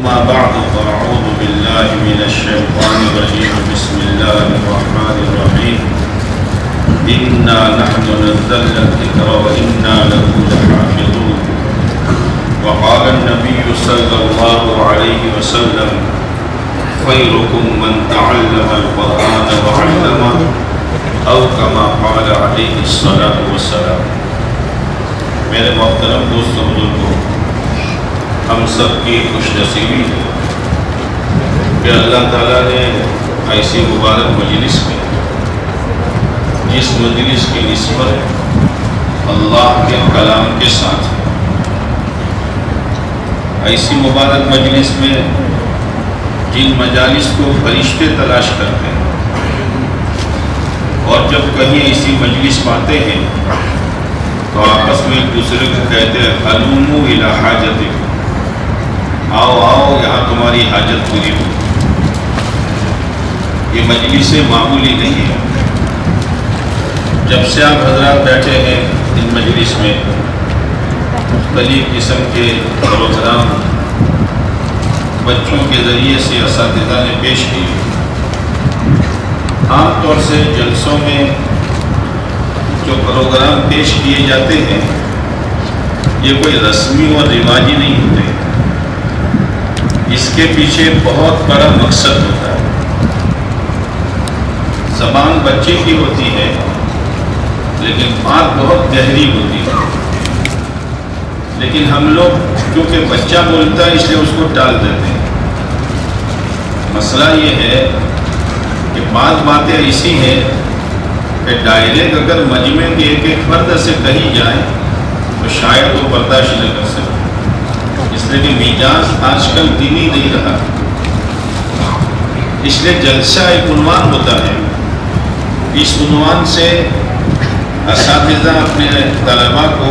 أما بعد فأعوذ بالله من الشيطان الرجيم بسم الله الرحمن الرحيم إنا نحن نزلنا الذكر وإنا له لحافظون وقال النبي صلى الله عليه وسلم خيركم من تعلم القرآن وعلمه أو كما قال عليه الصلاة والسلام۔ میرے محترم دوستوں بزرگوں، ہم سب کی خوش نصیبی ہے کہ اللہ تعالیٰ نے ایسی مبارک مجلس میں، جس مجلس کی نسبت اللہ کے کلام کے ساتھ ہے، ایسی مبارک مجلس میں جن مجالس کو فرشتے تلاش کرتے ہیں، اور جب کہیں ایسی مجلس پاتے ہیں تو آپس میں ایک دوسرے کو کہتے ہیں ہلوموا الی حاجتکم، آؤ آؤ یہاں تمہاری حاجت پوری ہو۔ یہ مجلس معمولی نہیں ہے۔ جب سے آپ حضرات بیٹھے ہیں ان مجلس میں، مختلف قسم کے پروگرام بچوں کے ذریعے سے اساتذہ نے پیش کیے۔ عام طور سے جلسوں میں جو پروگرام پیش کیے جاتے ہیں یہ کوئی رسمی اور رواجی نہیں ہوتے، اس کے پیچھے بہت بڑا مقصد ہوتا ہے۔ زبان بچے کی ہوتی ہے لیکن بات بہت گہری ہوتی ہے، لیکن ہم لوگ کیونکہ بچہ بولتا ہے اس لیے اس کو ٹال دیتے ہیں۔ مسئلہ یہ ہے کہ بعض باتیں ایسی ہیں کہ ڈائریکٹ اگر مجمع کے ایک ایک فرد سے کہی جائے تو شاید وہ برداشت نہ کر سکے، اس لیے کہ مزاج آج کل دینی نہیں رہا، اس لیے جلسہ ایک عنوان ہوتا ہے۔ اس عنوان سے اساتذہ اپنے طلباء کو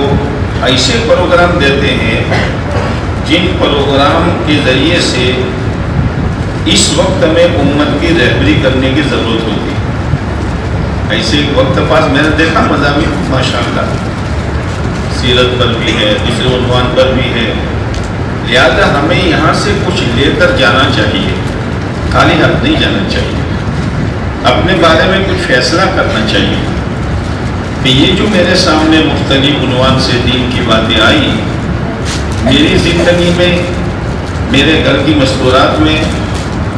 ایسے پروگرام دیتے ہیں جن پروگرام کے ذریعے سے اس وقت میں امت کی رہبری کرنے کی ضرورت ہوتی ہے۔ ایسے ایک وقت پاس میں نے دیکھا مضامین ماشاءاللہ سیرت پر بھی ہے، دوسرے عنوان پر بھی ہے، لہذا ہمیں یہاں سے کچھ لے کر جانا چاہیے، خالی ہاتھ نہیں جانا چاہیے، اپنے بارے میں کچھ فیصلہ کرنا چاہیے کہ یہ جو میرے سامنے مختلف عنوان سے دین کی باتیں آئی، میری زندگی میں، میرے گھر کی مستورات میں،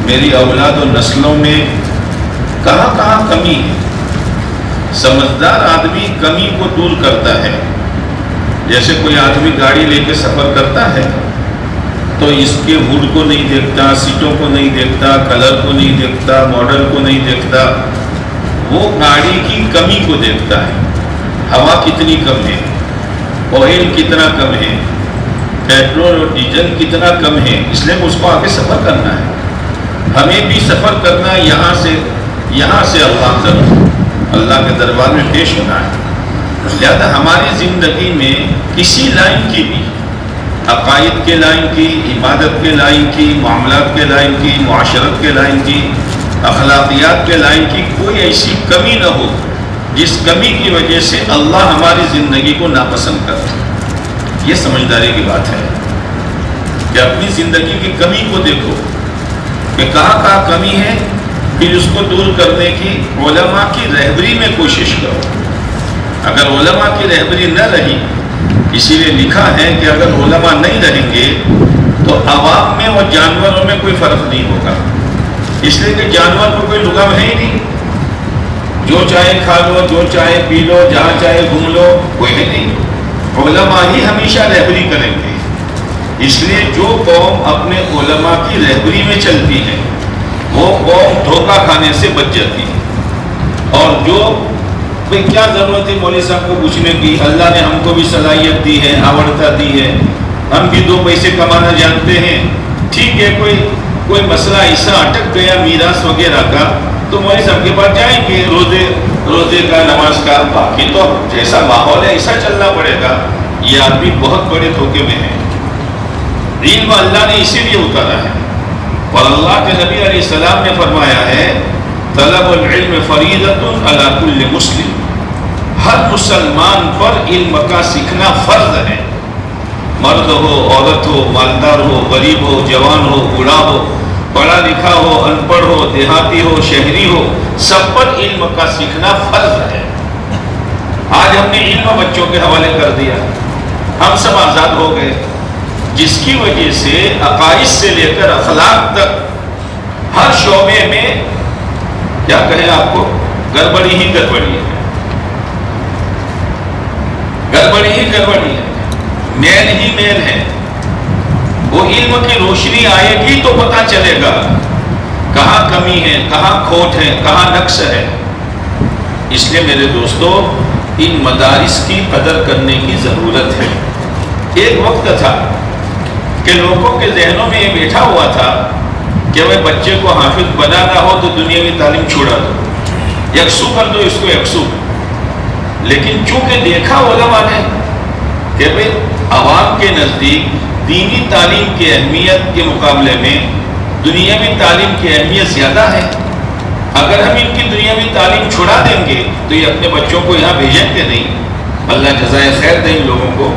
میری اولاد و نسلوں میں کہاں کہاں کمی ہے۔ سمجھدار آدمی کمی کو دور کرتا ہے۔ جیسے کوئی آدمی گاڑی لے کے سفر کرتا ہے تو اس کے ہڈ کو نہیں دیکھتا، سیٹوں کو نہیں دیکھتا، کلر کو نہیں دیکھتا، ماڈل کو نہیں دیکھتا، وہ گاڑی کی کمی کو دیکھتا ہے۔ ہوا کتنی کم ہے، آئل کتنا کم ہے، پیٹرول اور ڈیزل کتنا کم ہے، اس لیے اس کو آگے سفر کرنا ہے۔ ہمیں بھی سفر کرنا ہے یہاں سے اللہ کے دربار میں پیش ہونا ہے۔ لہذا ہماری زندگی میں کسی لائن کی بھی، عقائد کے لائن کی، عبادت کے لائن کی، معاملات کے لائن کی، معاشرت کے لائن کی، اخلاقیات کے لائن کی کوئی ایسی کمی نہ ہو جس کمی کی وجہ سے اللہ ہماری زندگی کو ناپسند کرے۔ یہ سمجھداری کی بات ہے کہ اپنی زندگی کی کمی کو دیکھو کہ کہاں کہاں کمی ہے، پھر اس کو دور کرنے کی علماء کی رہبری میں کوشش کرو۔ اگر علماء کی رہبری نہ رہی، اسی لیے لکھا ہے کہ اگر علماء نہیں رہیں گے تو عوام میں اور جانوروں میں کوئی فرق نہیں ہوگا، اس لیے کہ جانور کو کوئی لگام ہے ہی نہیں، جو چاہے کھا لو، جو چاہے پی لو، جہاں چاہے گھوم لو، کوئی نہیں۔ علماء ہی ہمیشہ رہبری کریں گے، اس لیے جو قوم اپنے علماء کی رہبری میں چلتی ہے وہ قوم دھوکہ کھانے سے بچ جاتی ہے۔ اور جو کوئی کیا ضرورت ہے مولوی صاحب کو پوچھنے کی، اللہ نے ہم کو بھی صلاحیت دی ہے، آورتا دی ہے، ہم بھی دو پیسے کمانا جانتے ہیں، ٹھیک ہے، کوئی مسئلہ ایسا اٹک گیا میراث وغیرہ کا تو مولوی صاحب کے پاس جائیں گے، روزے کا، نماز کا، باقی تو جیسا ماحول ہے ایسا چلنا پڑے گا۔ یہ آدمی بہت بڑے دھوکے میں ہے۔ علم اللہ نے اسی لیے اتارا ہے، اور اللہ کے نبی علیہ السلام نے فرمایا ہے طلب العلم فریضۃ علی کل مسلم، ہر مسلمان پر علم کا سیکھنا فرض ہے۔ مرد ہو، عورت ہو، مالدار ہو، غریب ہو، جوان ہو، بوڑھا ہو، پڑھا لکھا ہو، ان پڑھ ہو، دیہاتی ہو، شہری ہو، سب پر علم کا سیکھنا فرض ہے۔ آج ہم نے علم بچوں کے حوالے کر دیا، ہم سب آزاد ہو گئے، جس کی وجہ سے عقائد سے لے کر اخلاق تک ہر شعبے میں کیا کہیں آپ کو، گڑبڑی ہی گڑبڑی ہے، گڑبڑی ہی گڑبڑی ہے، میل ہی میل ہے۔ وہ علم کی روشنی آئے گی تو پتہ چلے گا کہاں کمی ہے، کہاں کھوٹ ہے، کہاں نقص ہے۔ اس لیے میرے دوستو، ان مدارس کی قدر کرنے کی ضرورت ہے۔ ایک وقت تھا کہ لوگوں کے ذہنوں میں یہ بیٹھا ہوا تھا کہ وہ بچے کو حافظ بنانا ہو تو دنیاوی تعلیم چھوڑا دو، یکسو کر دو اس کو یکسو۔ لیکن چونکہ دیکھا علماء نے کہ بھئی عوام کے نزدیک دینی تعلیم کی اہمیت کے مقابلے میں دنیاوی تعلیم کی اہمیت زیادہ ہے، اگر ہم ان کی دنیاوی تعلیم چھڑا دیں گے تو یہ اپنے بچوں کو یہاں بھیجیں گے نہیں۔ اللہ جزائے خیر دے ان لوگوں کو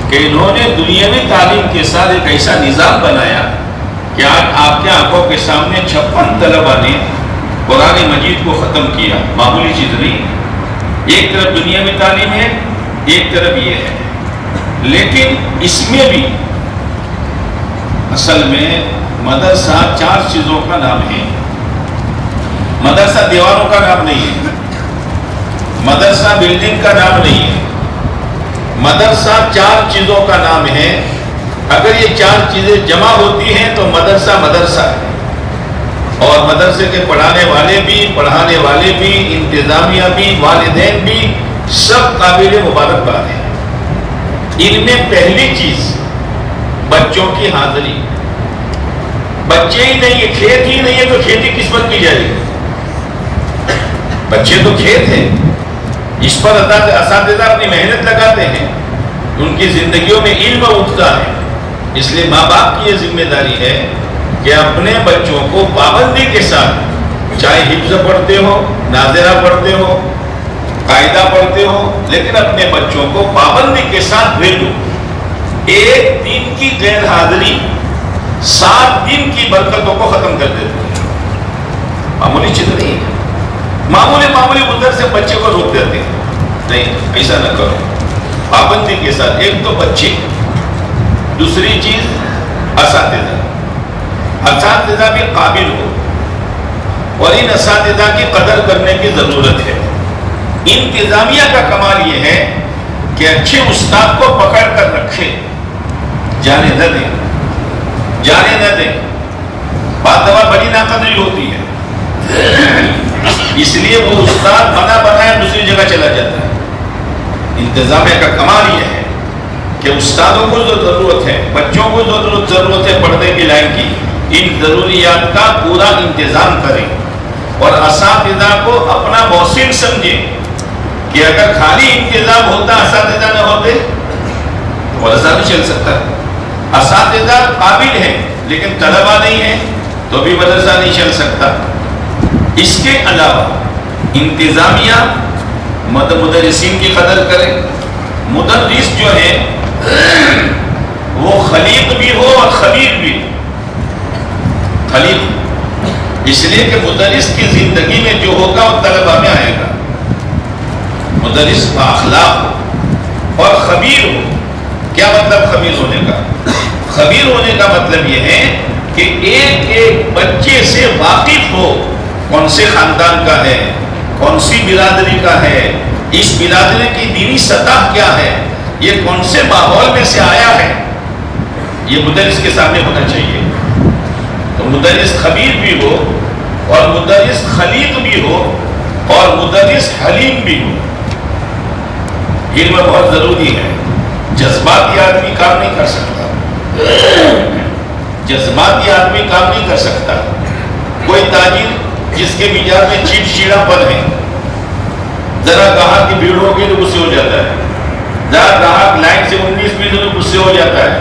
کہ انہوں نے دنیاوی تعلیم کے ساتھ ایک ایسا نظام بنایا کہ آج آپ کے آنکھوں کے سامنے 56 طلبہ نے قرآن مجید کو ختم کیا، معمولی چیز نہیں۔ ایک طرف دنیاوی تعلیم ہے، ایک طرف یہ ہے، لیکن اس میں بھی اصل میں مدرسہ 4 چیزوں کا نام ہے۔ مدرسہ دیواروں کا نام نہیں ہے، مدرسہ بلڈنگ کا نام نہیں ہے، مدرسہ 4 چیزوں کا نام ہے۔ اگر یہ 4 چیزیں جمع ہوتی ہیں تو مدرسہ مدرسہ ہے، اور مدرسے کے پڑھانے والے بھی، پڑھانے والے بھی، انتظامیہ بھی، والدین بھی، سب قابل مبارکباد ہیں۔ ان میں پہلی چیز بچوں کی حاضری۔ بچے ہی نہیں ہے، کھیت ہی نہیں ہے تو کھیتی کس پر کی جائے گی؟ بچے تو کھیت ہیں، اس پر اساتذہ اپنی محنت لگاتے ہیں، ان کی زندگیوں میں علم اٹھتا ہے۔ اس لیے ماں باپ کی یہ ذمہ داری ہے کہ اپنے بچوں کو پابندی کے ساتھ، چاہے حفظ پڑھتے ہو، ناظرہ پڑھتے ہو، قاعدہ پڑھتے ہو، لیکن اپنے بچوں کو پابندی کے ساتھ بھیجو۔ 1 دن کی غیر حاضری 7 دن کی برکتوں کو ختم کر دیتی ہے۔ معمولی چیز نہیں ہے، معمولی ادھر سے بچے کو روک دیتے ہیں، نہیں ایسا نہ کرو، پابندی کے ساتھ۔ ایک تو بچے، دوسری چیز اساتذہ بھی قابل ہو، اور ان اساتذہ کی قدر کرنے کی ضرورت ہے۔ انتظامیہ کا کمال یہ ہے کہ اچھے استاد کو پکڑ کر رکھے، جانے نہ دیں، جانے نہ دیں۔ بات دوا بڑی ناقدری ہوتی ہے، اس لیے وہ استاد بنا بنایا دوسری جگہ چلا جاتا ہے۔ انتظامیہ کا کمال یہ ہے کہ استادوں کو جو ضرورت ہے، بچوں کو جو ضرورت ہے پڑھنے کی لائن کی، ان ضروریات کا پورا انتظام کریں، اور اساتذہ کو اپنا محسن سمجھیں کہ اگر خالی انتظام ہوتا، اساتذہ نہ ہوتے تو مدرسہ نہیں چل سکتا۔ اساتذہ قابل ہیں لیکن طلبہ نہیں ہیں تو بھی مدرسہ نہیں چل سکتا۔ اس کے علاوہ انتظامیہ مدرسین کی قدر کرے۔ مدرس جو ہے وہ خلیق بھی ہو اور خبیر بھی۔ خلیق اس لیے کہ مدرس کی زندگی میں جو ہوگا وہ طلبہ میں آئے گا۔ مدرس بااخلاق ہو اور خبیر ہو۔ کیا مطلب خبیر ہونے کا؟ خبیر ہونے کا مطلب یہ ہے کہ ایک ایک بچے سے واقف ہو، کون سے خاندان کا ہے، کون سی برادری کا ہے، اس برادری کی دینی سطح کیا ہے، یہ کون سے ماحول میں سے آیا ہے، یہ مدرس کے سامنے ہونا چاہیے۔ تو مدرس خبیر بھی ہو، اور مدرس خلیق بھی ہو، اور مدرس حلیم بھی ہو۔ علم بہت ضروری ہے۔ جذباتی آدمی کام نہیں کر سکتا، جذباتی آدمی کام نہیں کر سکتا۔ کوئی تاجر جس کے مزاج میں چیڑا پن ہے، ذرا گاہک کی بھیڑ ہوگی تو غصے ہو جاتا ہے، ذرا گاہک لائن سے 19 منٹ تو غصے ہو جاتا ہے،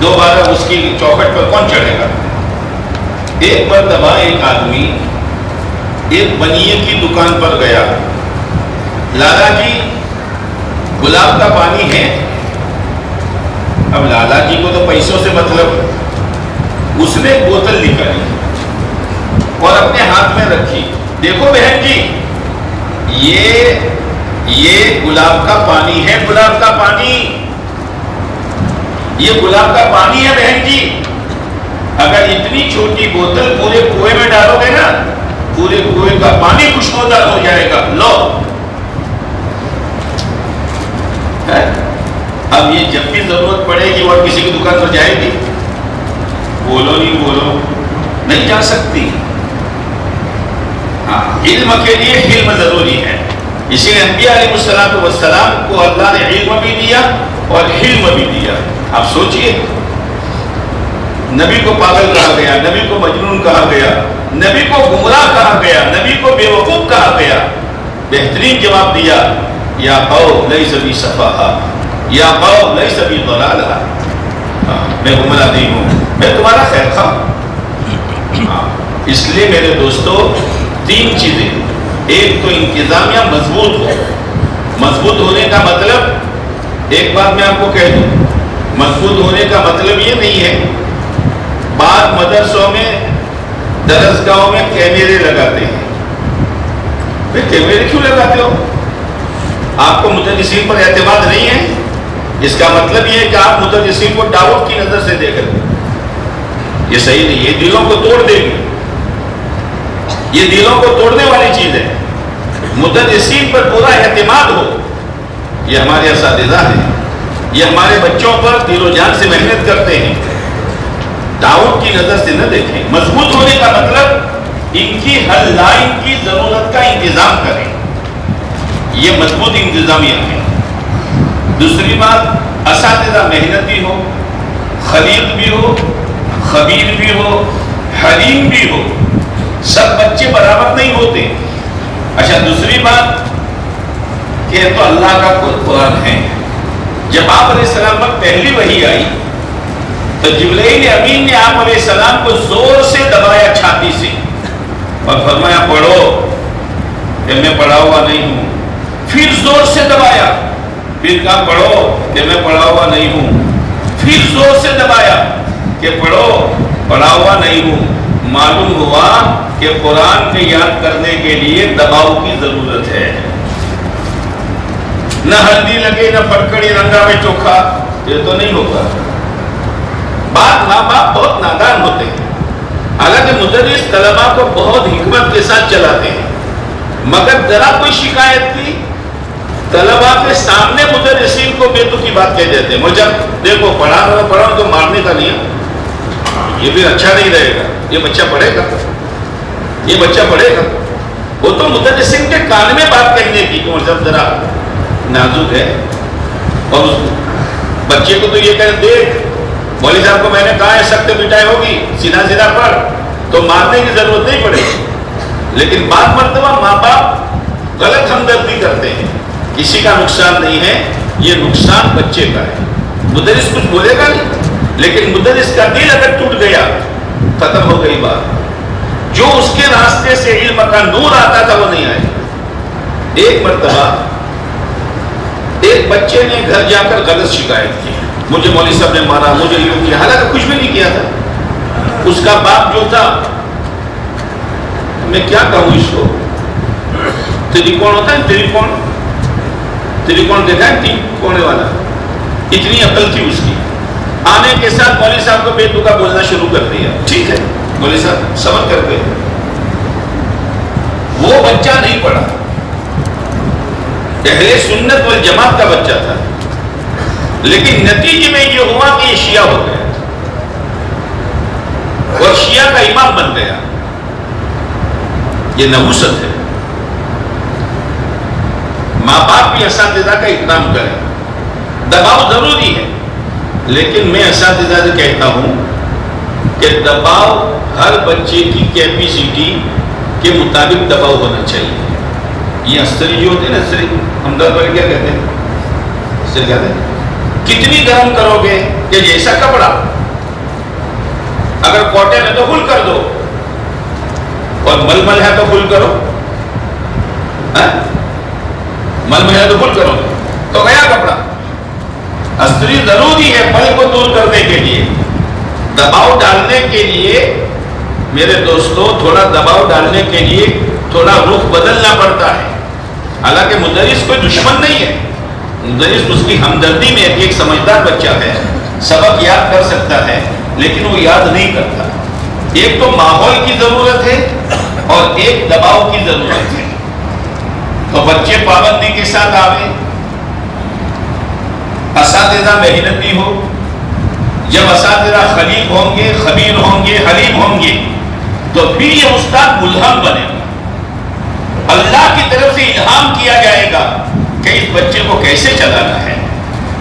دوبارہ اس کی چوکھٹ پر کون چڑھے گا؟ ایک مرتبہ ایک آدمی ایک بنیے کی دکان پر گیا، لالا جی گلاب کا پانی ہے؟ اب لالا جی کو تو پیسوں سے مطلب، اس نے ایک بوتل نکالی اور اپنے ہاتھ میں رکھی، دیکھو بہن جی یہ گلاب کا پانی ہے، گلاب کا پانی، یہ گلاب کا پانی ہے بہن جی، اگر اتنی چھوٹی بوتل پورے کنویں میں ڈالو گے نا، پورے کنویں کا پانی خوشبودار ہو جائے گا، لو۔ اب یہ جب بھی ضرورت پڑے گی اور کسی کی دکان پر جائے گی، بولو نہیں بولو، نہیں جا سکتی۔ ہاں، علم کے لیے حلم ضروری ہے، اسی لیے انبیاء علیہ السلام کو اللہ نے علم بھی دیا اور حلم بھی دیا۔ آپ سوچئے، نبی کو پاگل کہا گیا، نبی کو مجنون کہا گیا، نبی کو گمراہ کہا گیا، نبی کو بے وقوف کہا گیا، بہترین جواب دیا، یا قوم لیس بی سفاہا، یا قوم لیس بی ضلالہ، میں گمراہ نہیں ہوں، میں تمہارا خیر خواہ۔ اس لیے میرے دوستو، تین چیزیں، ایک تو انتظامیہ مضبوط ہو، مضبوط ہونے کا مطلب، ایک بات میں آپ کو کہہ دوں، مضبوط ہونے کا مطلب یہ نہیں ہے، بعض مدرسوں میں درسگاہوں میں کیمرے لگاتے ہیں، کیمرے کیوں لگاتے ہو؟ آپ کو مدرسین پر اعتماد نہیں ہے؟ اس کا مطلب یہ ہے کہ آپ مدرسین کو ڈاؤٹ کی نظر سے دیکھ رہے ہیں، یہ صحیح نہیں، یہ دلوں کو توڑ دے گی، یہ دلوں کو توڑنے والی چیز ہے۔ مدرسین پر پورا اعتماد ہو، یہ ہمارے اساتذہ ہیں، یہ ہمارے بچوں پر دل و جان سے محنت کرتے ہیں، ڈاؤٹ کی نظر سے نہ دیکھیں۔ مضبوط ہونے کا مطلب ان کی ہر لائن کی ضرورت کا انتظام کریں، یہ مضبوط انتظامیہ ہے۔ دوسری بات، اساتذہ محنتی ہو، خلیق بھی ہو، خبیر بھی ہو، حلیم بھی ہو، سب بچے برابر نہیں ہوتے۔ اچھا، دوسری بات کہ تو اللہ کا قرآن ہے، جب آپ علیہ السلام پر پہلی وحی آئی تو جبرائیل امین نے آپ علیہ السلام کو زور سے دبایا چھاتی سے اور فرمایا پڑھو، کہ میں پڑھا ہوا نہیں ہوں، پھر زور سے دبایا، پھر کہا پڑھو کہ میں پڑھا ہوا نہیں ہوں، پھر زور سے دبایا کہ پڑھو، پڑھا ہوا نہیں ہوں۔ معلوم ہوا کہ قرآن کے یاد کرنے کے لیے دباؤ کی ضرورت ہے، نہ ہلدی لگے نہ پھٹکڑی رنگا میں چوکھا، یہ تو نہیں ہوگا۔ بعض ماں باپ بہت نادان ہوتے ہیں، حالانکہ مدرس طلباء کو بہت حکمت کے ساتھ چلاتے ہیں، مگر ذرا کوئی شکایت کی، طلباء کے سامنے مدرسین کو بے تکی بات کہہ دیتے ہیں، مجھے دیکھو پڑھا تو مارنے کا نہیں ہے، یہ بھی اچھا نہیں رہے گا، یہ بچہ پڑھے گا، یہ بچہ پڑھے گا۔ وہ تو مدرسین کے کان میں بات کہنے کی کہ مجھے ذرا نازک ہے، اور اس بچے کو تو یہ کہہ دیکھ مولوی صاحب کو میں نے کہا ہے سخت پٹائی ہوگی، سیدھا سیدھا پڑھ، تو مارنے کی ضرورت نہیں پڑے گی۔ لیکن بعض مرتبہ ماں باپ غلط ہمدردی کرتے ہیں، کسی کا نقصان نہیں ہے، یہ نقصان بچے کا ہے، مدرس کچھ بولے گا نہیں، لیکن مدرس کا دل اگر ٹوٹ گیا ختم ہو گئی بات، جو اس کے راستے سے علم کا نور آتا تھا وہ نہیں آئے۔ ایک مرتبہ ایک بچے نے گھر جا کر غلط شکایت کی، مجھے مولوی صاحب نے مارا، مجھے یوں کیا، حالانکہ کچھ بھی نہیں کیا تھا۔ اس کا باپ جو تھا، میں کیا کہوں اس کو، تریکون ہوتا ہے، تریکون دیکھا ہے، تین کونے والا، اتنی عقل تھی اس کی، آنے کے ساتھ مولوی صاحب کو بے تکا بولنا شروع کر دیا۔ ٹھیک ہے مولوی صاحب صبر کر گئے، وہ بچہ نہیں پڑھا، اہل سنت والجماعت کا بچہ تھا، لیکن نتیجے میں یہ ہوا کہ یہ شیعہ ہو گیا اور شیعہ کا امام بن گیا۔ یہ نحوست ہے۔ ماں باپ بھی اساتذہ کا احترام کریں، دباؤ ضروری ہے، لیکن میں اساتذہ سے کہتا ہوں کہ دباؤ ہر بچے کی کیپیسٹی کے مطابق دباؤ ہونا چاہیے۔ یہ استری جو ہوتے ہیں نا، استری ہم در پر کیا کہتے ہیں، استری کہتے ہیں، کتنی گرم کرو گے کہ جیسا کپڑا، اگر کاٹن ہے تو ہل کر دو اور ململ ہے تو ہل کرو، ململ ہے تو ہل کرو تو گیا کپڑا۔ استری ضروری ہے بل کو دور کرنے کے لیے، دباؤ ڈالنے کے لیے میرے دوستوں، تھوڑا دباؤ ڈالنے کے لیے تھوڑا رخ بدلنا پڑتا ہے۔ حالانکہ مدرس کوئی دشمن نہیں ہے، مدرس اس کی ہمدردی میں ایک سمجھدار بچہ ہے، سبق یاد کر سکتا ہے لیکن وہ یاد نہیں کرتا۔ ایک تو ماحول کی ضرورت ہے اور ایک دباؤ کی ضرورت ہے۔ تو بچے پابندی کے ساتھ آوے، اساتذہ محنتی ہو۔ جب اساتذہ خلیق ہوں گے، خبیر ہوں گے، حلیم ہوں گے تو پھر یہ استاد ملہم بنے گا۔ اللہ کی طرف سے الہام کیا جائے گا کہ اس بچے کو کیسے چلانا ہے،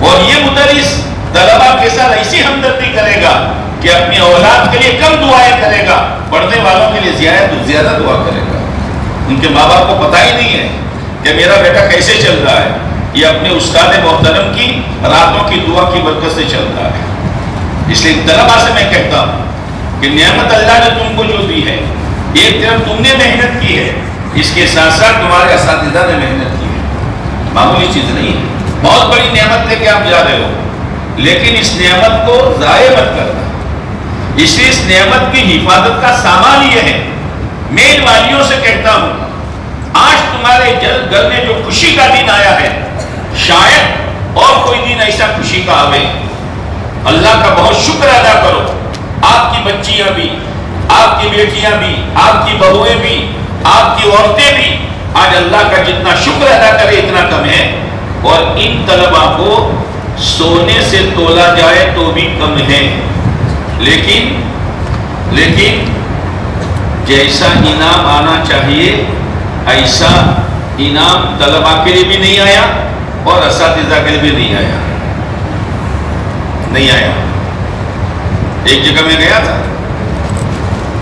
اور یہ مدرس طلبہ کے ساتھ ایسی ہمدردی کرے گا کہ اپنی اولاد کے لیے کم دعائیں کرے گا، پڑھنے والوں کے لیے زیادہ دعا کرے گا۔ ان کے ماں باپ کو پتہ ہی نہیں ہے کہ میرا بیٹا کیسے چل رہا ہے، یہ اپنے استاد محترم کی راتوں کی دعا کی برکت سے چل رہا ہے۔ اس لیے طلبہ سے میں کہتا ہوں کہ نعمت اللہ نے تم کو جو دی ہے، ایک طرف تم نے محنت کی ہے، اس کے ساتھ ساتھ تمہارے اساتذہ نے محنت کی ہے، معمولی چیز نہیں ہے، بہت بڑی نعمت لے کے آپ جا رہے ہو، لیکن اس نعمت کو ضائع مت کرنا۔ اس لیے اس نعمت کی حفاظت کا سامان یہ ہے۔ میل والیوں سے کہتا ہوں، آج تمہارے گھر میں جو خوشی کا دن آیا ہے، شاید اور کوئی دن ایسا خوشی کا آوے۔ اللہ کا بہت شکر ادا کرو۔ آپ کی بچیاں بھی، آپ کی بیٹیاں بھی، آپ کی بہویں بھی، آپ کی عورتیں بھی آج اللہ کا جتنا شکر ادا کرے اتنا کم ہے، اور ان طلبہ کو سونے سے تولا جائے تو بھی کم ہے۔ لیکن جیسا انعام آنا چاہیے ایسا انعام طلبہ کے لیے بھی نہیں آیا اور اساتذہ کے لیے بھی نہیں آیا۔ ایک جگہ میں گیا تھا،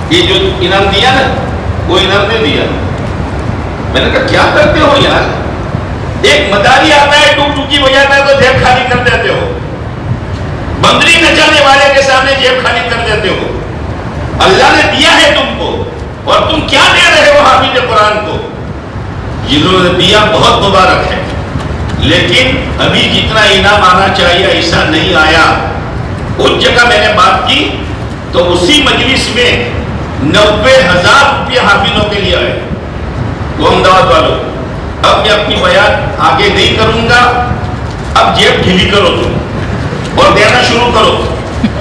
یہ جو انعام دیا نا وہ انعام نہیں دیا۔ میں نے کہا کیا کرتے ہو یار، ایک مداری آتا ہے ٹوک ٹوکی بجاتا ہے تو جیب خالی کر دیتے ہو، بندری نچانے والے کے سامنے جیب خالی کر دیتے ہو۔ اللہ نے دیا ہے تم کو اور تم کیا دے رہے ہو حافظ قرآن کو؟ جنہوں نے دیا بہت مبارک ہے، لیکن ابھی جتنا انعام آنا چاہیے ایسا نہیں آیا۔ اس جگہ میں نے بات کی تو اسی مجلس میں 90,000 روپیہ حافظوں کے لیے آئے، وہ احمدآباد والوں۔ اب میں اپنی بیان آگے نہیں کروں گا، اب جیب ڈھیلی کرو تم اور دینا شروع کرو۔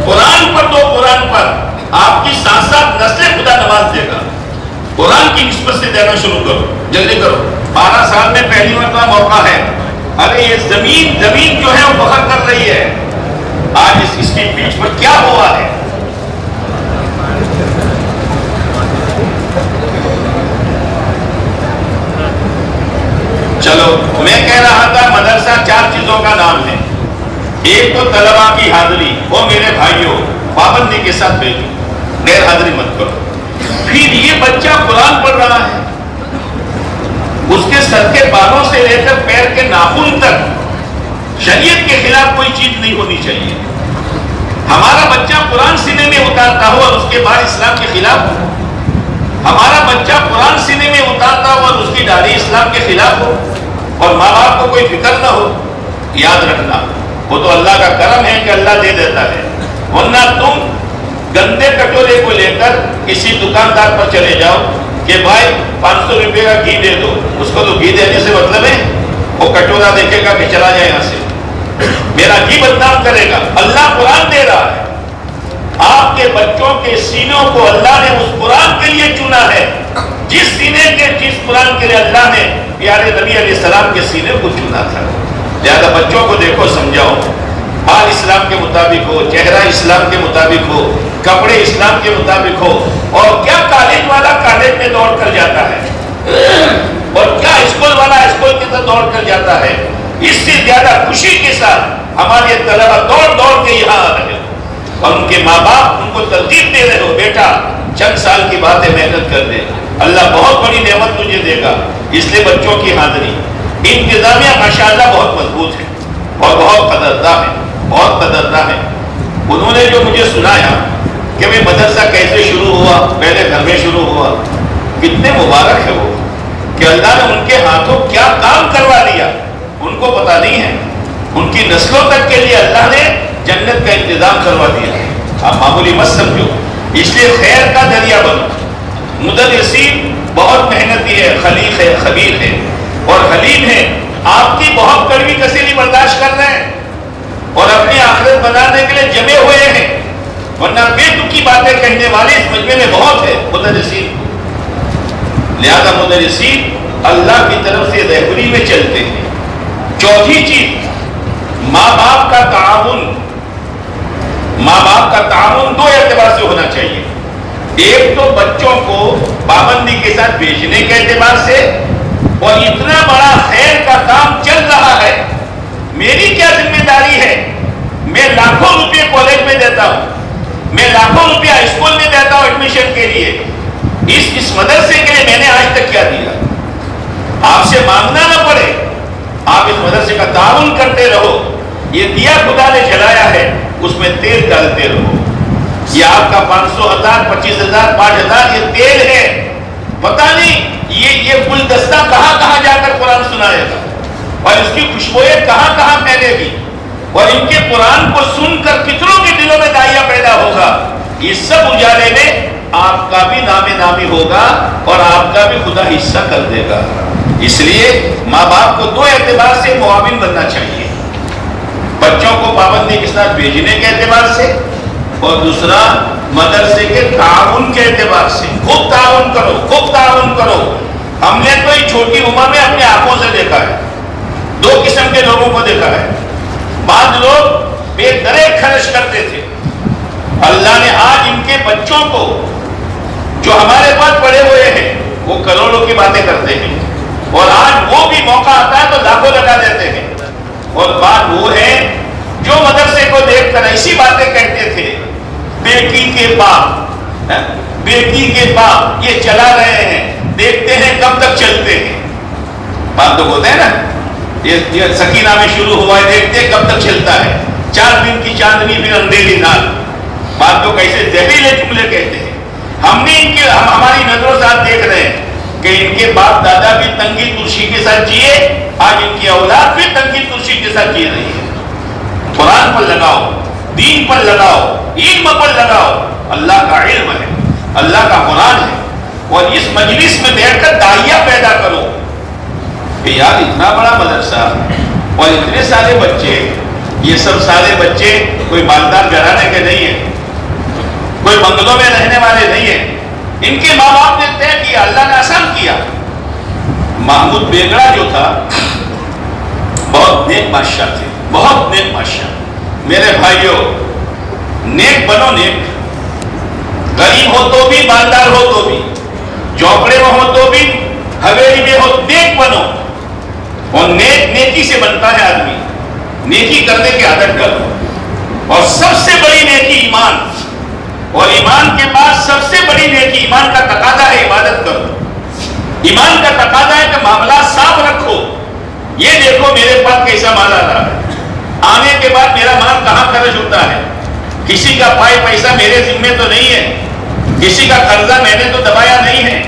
قرآن پر دو، قرآن پر آپ کی ساتھ ساتھ نسل خدا نواز دے گا۔ قرآن کی نسبت سے دینا شروع کرو، جلدی کرو۔ 12 سال میں پہلی مرتبہ موقع ہے۔ ارے یہ زمین جو ہے وہ فخر کر رہی ہے۔ آج اس کی پیٹھ پر کیا ہوا ہے؟ چلو میں کہہ رہا تھا مدرسہ 4 چیزوں کا نام ہے۔ ایک تو طلبہ کی حاضری، وہ میرے بھائیوں پابندی کے ساتھ بھیجو، غیر حاضری مت کرو۔ پھر یہ بچہ قرآن پڑھ رہا ہے، اس کے سر کے بالوں سے لے کر پیر کے ناخن تک شریعت کے خلاف کوئی چیز نہیں ہونی چاہیے۔ ہمارا بچہ قرآن سینے میں اتارتا ہو اور اس کے بعد اسلام کے خلاف ہو، ہمارا بچہ قرآن سینے میں اتارتا ہو اور اس کی داڑھی اسلام کے خلاف ہو، اور ماں باپ کو کوئی فکر نہ ہو، یاد رکھنا وہ تو اللہ کا کرم ہے کہ اللہ دے دیتا ہے، ورنہ تم گندے کٹورے کو لے کر کسی دکاندار پر چلے جاؤ کہ بھائی 500 روپے کا گھی دے دو، اس کو تو گھی دینے سے مطلب ہے، وہ کٹورا دیکھے گا کہ چلا جائے یہاں سے، میرا گھی بدنام کرے گا۔ اللہ قرآن دے رہا ہے، آپ کے بچوں کے سینوں کو اللہ نے اس قرآن کے لیے چنا ہے، جس قرآن کے لیے اللہ نے پیارے نبی علیہ السلام کے سینے کو چنا تھا۔ لہذا بچوں کو دیکھو، سمجھاؤ، حال اسلام کے مطابق ہو، چہرہ اسلام کے مطابق ہو، کپڑے اسلام کے مطابق ہو، اور کیا کالج والا کالج میں دوڑ کر جاتا ہے اور کیا اسکول والا اسکول کی طرف دوڑ کر جاتا ہے، اس سے زیادہ خوشی کے ساتھ ہمارے طلبہ دوڑ کے یہاں آ رہے ہو، اور ان کے ماں باپ ان کو ترغیب دے رہے ہو، بیٹا چند سال کی بات ہے، محنت کر دے، اللہ بہت بڑی نعمت تجھے دے گا۔ اس لیے بچوں کی حاضری، انتظامیہ ماشاءاللہ بہت مضبوط ہے اور بہت قدرداں ہے۔ انہوں نے جو مجھے سنایا کہ میں مدرسہ کیسے شروع ہوا، پہلے گھر میں شروع ہوا، کتنے مبارک ہے وہ کہ اللہ نے ان کے ہاتھوں کیا کام کروا دیا، ان کو پتہ نہیں ہے۔ ان کی نسلوں تک کے لیے اللہ نے جنت کا انتظام کروا دیا ہے. آپ معمولی مت سمجھو. اس لیے خیر کا ذریعہ بنو. مدرسین بہت محنتی ہے، خلیق ہے، خبیر ہے اور حلیم ہے. آپ کی بہت کڑوی کسیلی برداشت کر رہے ہیں اور اپنی آخرت بنانے کے لیے جمے ہوئے ہیں، ورنہ بے تکی باتیں کہنے والے اس مجمع میں بہت ہے مدرسین. لہذا مدرسین اللہ کی طرف سے رہبری میں چلتے ہیں. چوتھی چیز، ماں باپ کا تعاون. ماں باپ کا تعاون دو اعتبار سے ہونا چاہیے. ایک تو بچوں کو پابندی کے ساتھ بھیجنے کے اعتبار سے، اور اتنا بڑا خیر کا کام چل رہا ہے، میری کیا ذمہ داری ہے؟ میں لاکھوں روپے کالج میں دیتا ہوں، میں لاکھوں روپیہ اسکول میں دیتا ہوں ایڈمیشن کے لیے. اس مدرسے کے لیے میں نے آج تک کیا دیا؟ آپ سے مانگنا نہ پڑے، آپ اس مدرسے کا تعاون کرتے رہو. یہ دیا خدا نے جلایا ہے، اس میں تیل ڈالتے رہو. یہ آپ کا 500,000 25,000 5,000 یہ تیل ہے. پتہ نہیں یہ گلدستہ کہاں کہاں جا کر قرآن سنائے گا اور اس کی خوشبوئیں کہاں کہاں پھیلے گی، اور ان کے قرآن کو سن کر کتنوں کے دلوں میں داعیہ پیدا ہوگا. یہ سب اجالے میں آپ کا بھی نام نامی ہوگا اور آپ کا بھی خدا حصہ کر دے گا. اس لیے ماں باپ کو دو اعتبار سے معاون بننا چاہیے. بچوں کو پابندی کے ساتھ بھیجنے کے اعتبار سے، اور دوسرا مدرسے کے تعاون کے اعتبار سے. خوب تعاون کرو، خوب تعاون کرو. ہم نے تو یہ چھوٹی عمر میں اپنے آنکھوں سے دیکھا ہے. دو قسم کے لوگوں کو دیکھا ہے. بعض لوگ بے درے خرچ کرتے تھے. اللہ نے آج ان کے بچوں کو جو ہمارے پاس پڑے ہوئے ہیں وہ کروڑوں کی باتیں کرتے ہیں، اور آج وہ بھی موقع آتا ہے تو لاکھوں لگا دیتے ہیں. اور بات وہ ہے جو مدرسے کو دیکھ کر ایسی باتیں کہتے تھے، بیٹی کے باپ، بیٹی کے باپ یہ چلا رہے ہیں، دیکھتے ہیں کب تک چلتے ہیں. بات تو بولتے ہیں نا، یہ سکینہ میں شروع ہوا ہے، دیکھتے ہیں کب تک چلتا ہے. 4 دن کی چاندنی پھر اندھیری رات. بات تو کیسے زہریلے جملے کہتے ہیں. ہم نے ہماری نظروں سے دیکھ رہے ہیں کہ ان کے باپ دادا بھی تنگی ترشی کے ساتھ جیے، آج ان کی اولاد بھی تنگی ترشی کے ساتھ جی رہی ہے. قرآن پر لگاؤ، دین پر لگاؤ، علم پر لگاؤ. اللہ کا علم ہے، اللہ کا قرآن ہے، اور اس مجلس میں بیٹھ کر داعیہ پیدا کرو کہ یار اتنا بڑا مدرسہ اور اتنے سارے بچے. یہ سب سارے بچے کوئی مالدار گھرانے کے نہیں ہیں، کوئی بنگلوں میں رہنے والے نہیں ہیں. ان کے ماں باپ نے طے کیا، اللہ نے آسان کیا. محمود بیگڑا جو تھا بہت نیک بادشاہ تھے، بہت نیک بادشاہ. میرے بھائیوں، نیک بنو، نیک. غریب ہو تو بھی، مالدار ہو تو بھی، جھونپڑے میں ہو تو بھی، حویلی میں ہو، نیک بنو. اور نیکی سے بنتا ہے آدمی. نیکی کرنے کی عادت کرو. اور سب سے بڑی نیکی ایمان، اور ایمان کے بعد سب سے بڑی نیکی، ایمان کا تقاضا ہے عبادت کرو. ایمان کا تقاضا ہے کہ معاملات صاف رکھو. یہ دیکھو میرے پاس کیسا مال آ رہا ہے، آنے کے بعد میرا مال کہاں خرچ ہوتا ہے. کسی کا پیسہ میرے ذمے تو نہیں ہے، کسی کا قرضہ میں نے تو دبایا نہیں ہے،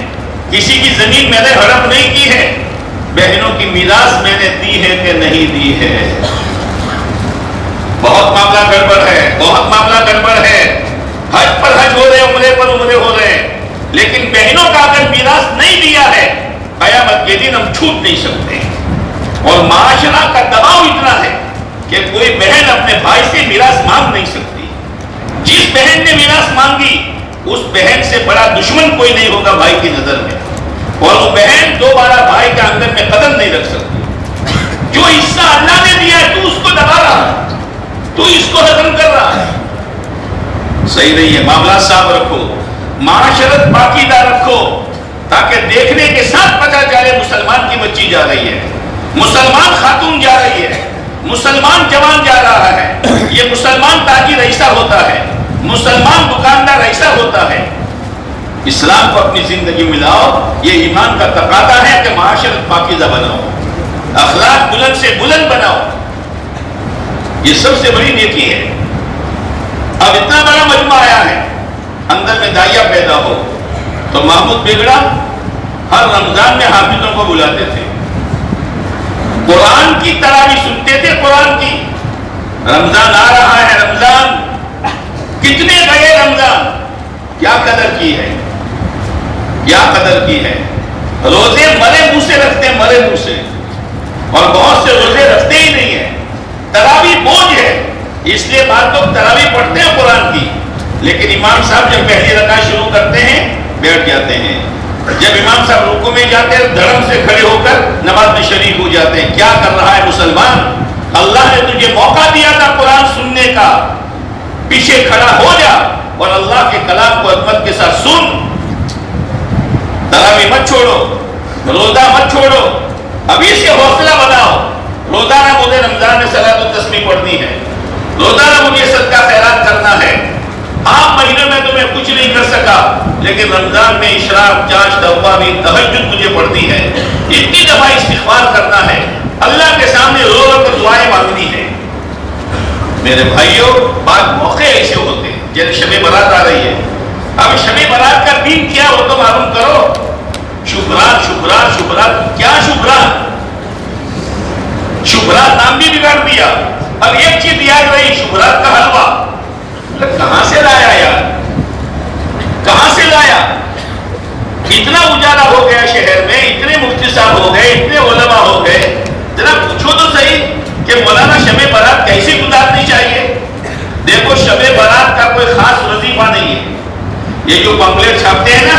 کسی کی زمین میں نے ہڑپ نہیں کی ہے. بہنوں کی میراث میں نے دی ہے کہ نہیں دی ہے. بہت معاملہ گڑبڑ ہے، بہت معاملہ گڑبڑ ہے. حج پر حج ہو رہے، عمرے پر عمرے ہو رہے ہیں، لیکن بہنوں کا اگر میراث نہیں دیا ہے، قیامت کے دن ہم چھوٹ نہیں سکتے. اور معاشرہ کا دباؤ اتنا ہے کہ کوئی بہن اپنے بھائی سے میراث مانگ نہیں سکتی. جس بہن نے میراث مانگی اس بہن سے بڑا دشمن کوئی نہیں ہوگا بھائی کی نظر میں، اور وہ بہن دوبارہ بھائی کے آنگن میں قدم نہیں رکھ سکتی. جو حصہ اللہ نے دیا ہے تو اس کو دبا رہا ہے، تو اس کو ختم کر رہا ہے. صحیح نہیں ہے. معاملات صاف رکھو، معاشرت پاکیزہ رکھو، تاکہ دیکھنے کے ساتھ پتہ چلے مسلمان کی بچی جا رہی ہے، مسلمان خاتون جا رہی ہے، مسلمان جوان جا رہا ہے. یہ مسلمان تاجر ایسا ہوتا ہے، مسلمان دکاندار ایسا ہوتا ہے. اسلام کو اپنی زندگی میں لاؤ. یہ ایمان کا تقاضا ہے کہ معاشرت پاکیزہ بناؤ، اخلاق بلند سے بلند بناؤ. یہ سب سے بڑی نیکی ہے. اب اتنا بڑا مجمع آیا ہے، اندر میں داعیہ پیدا ہو. تو محمود بیگڑا ہر رمضان میں حافظوں کو بلاتے تھے. قرآن کی تراویح سنتے تھے، قرآن کی. رمضان آ رہا ہے، رمضان کتنے گئے، رمضان کیا قدر کی ہے، کیا قدر کی ہے. روزے مرے منہ سے رکھتے ہیں، مرے منہ سے، اور بہت سے روزے رکھتے ہی نہیں ہیں. تراویح بوجھ ہے، اس لیے بعض لوگ تراویح پڑھتے ہیں قرآن کی، لیکن امام صاحب جب پہلی رکعت شروع کرتے ہیں بیٹھ جاتے ہیں. جب امام صاحب رکوع میں جاتے ہیں دھڑم سے کھڑے ہو کر نماز میں شریک ہو جاتے ہیں. کیا کر رہا ہے مسلمان؟ اللہ نے تجھے موقع دیا تھا قرآن سننے کا، پیچھے کھڑا ہو جا اور اللہ کے کلام کو عظمت کے ساتھ سن. تراویح مت چھوڑو، روزہ مت چھوڑو، ابھی سے حوصلہ بناؤ. روزانہ مجھے رمضان میں صلاۃ و تسبیح پڑھنی ہے، روزانہ مجھے صدقہ خیرات کرنا ہے. عام مہینوں میں تو میں کچھ نہیں کر سکا، لیکن رمضان میں اشراق، چاش، توابین، تہجد مجھے پڑھنی ہے. اتنی دفعہ استغفار کرنا ہے، اللہ کے سامنے رو رو کر دعائیں مانگنی ہے. میرے بھائیوں، بعض موقع ایسے ہوتے ہیں جیسے شب برات آ رہی ہے. اب شب برات کا دین کیا ہو تو معلوم کرو. شکران شکران شکران، کیا شکران؟ شکران نام بھی بگاڑ دیا. اب ایک چیز یاد رہی، شکران کا حلوہ کہاں سے لایا یار، کہاں سے لایا؟ اتنا اجالا ہو گیا شہر میں، اتنے مفتی صاحب ہو گئے، اتنے علماء ہو گئے. ذرا پوچھو تو صحیح کہ مولانا شب برات کیسی گزارنی چاہیے. دیکھو شب برات کا کوئی خاص وظیفہ نہیں ہے. یہ جو پمفلیٹ چھاپتے ہیں نا،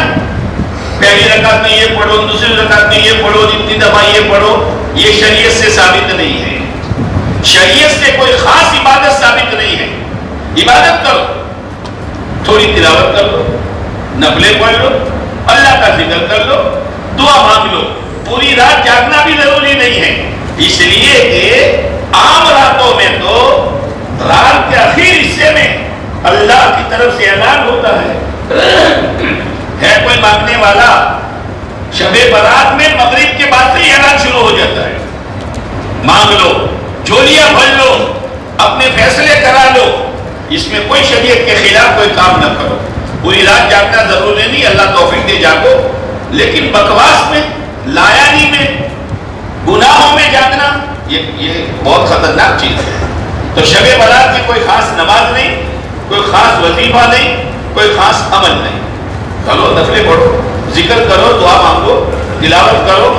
پہلی رکعت میں یہ پڑھو، دوسری رکعت میں یہ پڑھو، اتنی دفعہ یہ پڑھو، یہ شریعت سے ثابت نہیں ہے. شریعت سے کوئی خاص عبادت ثابت نہیں ہے. عبادت کرو، تھوڑی تلاوت کر لو، نفلیں پڑھ لو، اللہ کا ذکر کر لو، دعا مانگ لو. پوری رات جاگنا بھی ضروری نہیں ہے، اس لیے کہ عام راتوں میں تو رات کے آخر حصے میں اللہ کی طرف سے اعلان ہوتا ہے کوئی مانگنے والا. شب برات میں مغرب کے بعد سے ہی اعلان شروع ہو جاتا ہے. مانگ لو، جھولیاں بھر لو، اپنے فیصلے کرا لو. اس میں کوئی شریعت کے خلاف کوئی کام نہ کرو. پوری رات جاگنا ضروری نہیں، اللہ توفیق دے جاگو، لیکن بکواس میں، لایانی میں، گناہوں میں جاگنا یہ بہت خطرناک چیز ہے. تو شب برات کی کوئی خاص نماز نہیں، کوئی خاص وظیفہ نہیں، کوئی خاص عمل نہیں. چلو نفلیں پڑھو، ذکر کرو، دعا مانگو، تلاوت کرو.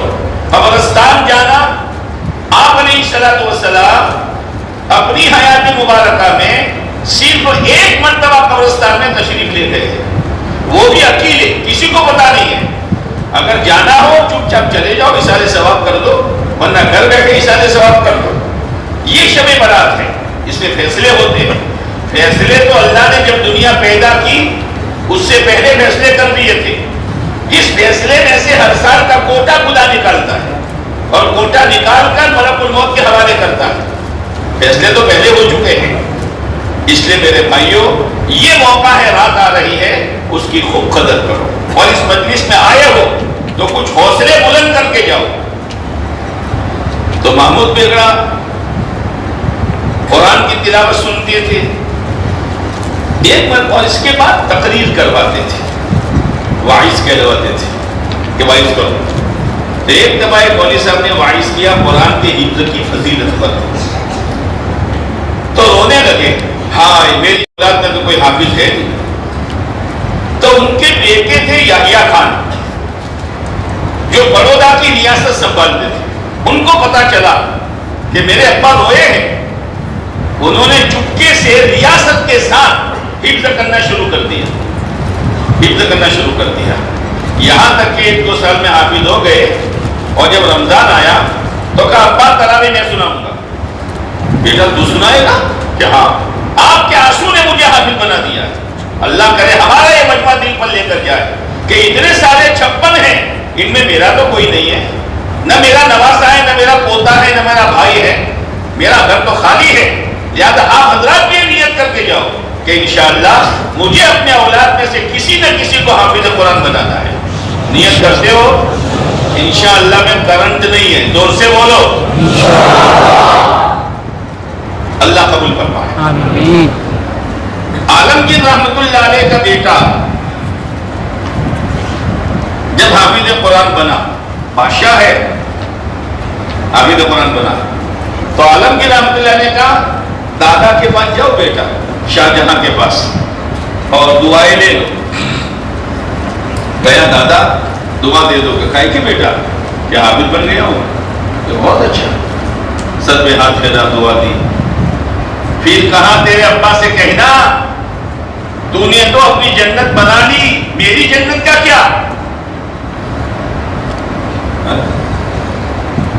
قبرستان جانا، آپ علیہ الصلوۃ والسلام اپنی حیات مبارکہ میں صرف ایک مرتبہ قبرستان میں تشریف لے گئے تھے، وہ بھی اکیلے، کسی کو پتا نہیں ہے. اگر جانا ہو چپ چاپ چلے جاؤ، اشارے ثواب کر دو، ورنہ گھر بیٹھے اشارے ثواب کر دو. یہ شب برات ہے، اس میں فیصلے ہوتے ہیں. فیصلے تو اللہ نے جب دنیا پیدا کی اس سے پہلے فیصلے کر دیے تھے. اس فیصلے میں سے ہر سال کا کوٹا خدا نکالتا ہے، اور کوٹا نکال کر ملک الموت کے حوالے کرتا ہے. فیصلے تو پہلے ہو چکے ہیں. اس لیے میرے بھائیوں، یہ موقع ہے، رات آ رہی ہے، اس کی خوب قدر کرو. اور اس مجلس میں آئے ہو تو کچھ حوصلے بلند کر کے جاؤ. تو محمود بیگڑا قرآن کی تلاوت سنتے تھے ایک بار، اور اس کے بعد تقریر کرواتے تھے، واعظ کہلواتے تھے کہ واعظ کرو. تو ایک دفعہ ایک مولوی صاحب نے واعظ کیا قرآن کے حفظ کی فضیلت پر، تو رونے لگے. ہاں میری اولاد میں تو کوئی حافظ ہے نہیں. تو ان کے بیٹے تھے یحییٰ خان، جو بڑودہ کی ریاست سنبھالتے تھے. ان کو پتا چلا کہ میرے ابا روئے ہیں. انہوں نے چپکے سے ریاست کے ساتھ حفظ کرنا شروع کر دیا، حفظ کرنا شروع کر دیا. یہاں تک کہ 1-2 سال میں حافظ ہو گئے. اور جب رمضان آیا تو کہا ابا تراویح میں سناؤں گا. بیٹا تو سنائے گا؟ کہ ہاں. آپ کے آنسو نے مجھے حافظ بنا دیا. اللہ کرے ہمارا یہ مجمع دل پر لے کر جائے کہ اتنے سارے 56 ہیں، ان میں میرا تو کوئی نہیں ہے، نہ میرا نواسا ہے، نہ میرا پوتا ہے، نہ میرا بھائی ہے، میرا گھر تو خالی ہے. لہذا آپ حضرات بھی نیت کر کے جاؤ کہ انشاءاللہ مجھے اپنے اولاد میں سے کسی نہ کسی کو حافظ قرآن بنانا ہے. نیت کرتے ہو؟ انشاءاللہ میں کرنٹ نہیں ہے، زور سے بولو. اللہ قبول فرمائے. آمین. عالمگیر رحمت اللہ علیہ کا بیٹا جب حافظ قرآن بنا، بادشاہ ہے، حافظ قرآن بنا. تو عالمگیر رحمۃ اللہ نے کہا دادا کے پاس جاؤ بیٹا شاہ جہاں کے پاس اور دعائیں لے لو. گیا دادا دعا دے دو کہ کھائے کہ بیٹا کیا حافظ بن گیا ہوں؟ تو بہت اچھا. سر پہ ہاتھ پھیرا دعا دی. پھر کہا تیرے ابا سے کہنا تو نے تو اپنی جنت بنا لی، میری جنت کا کیا؟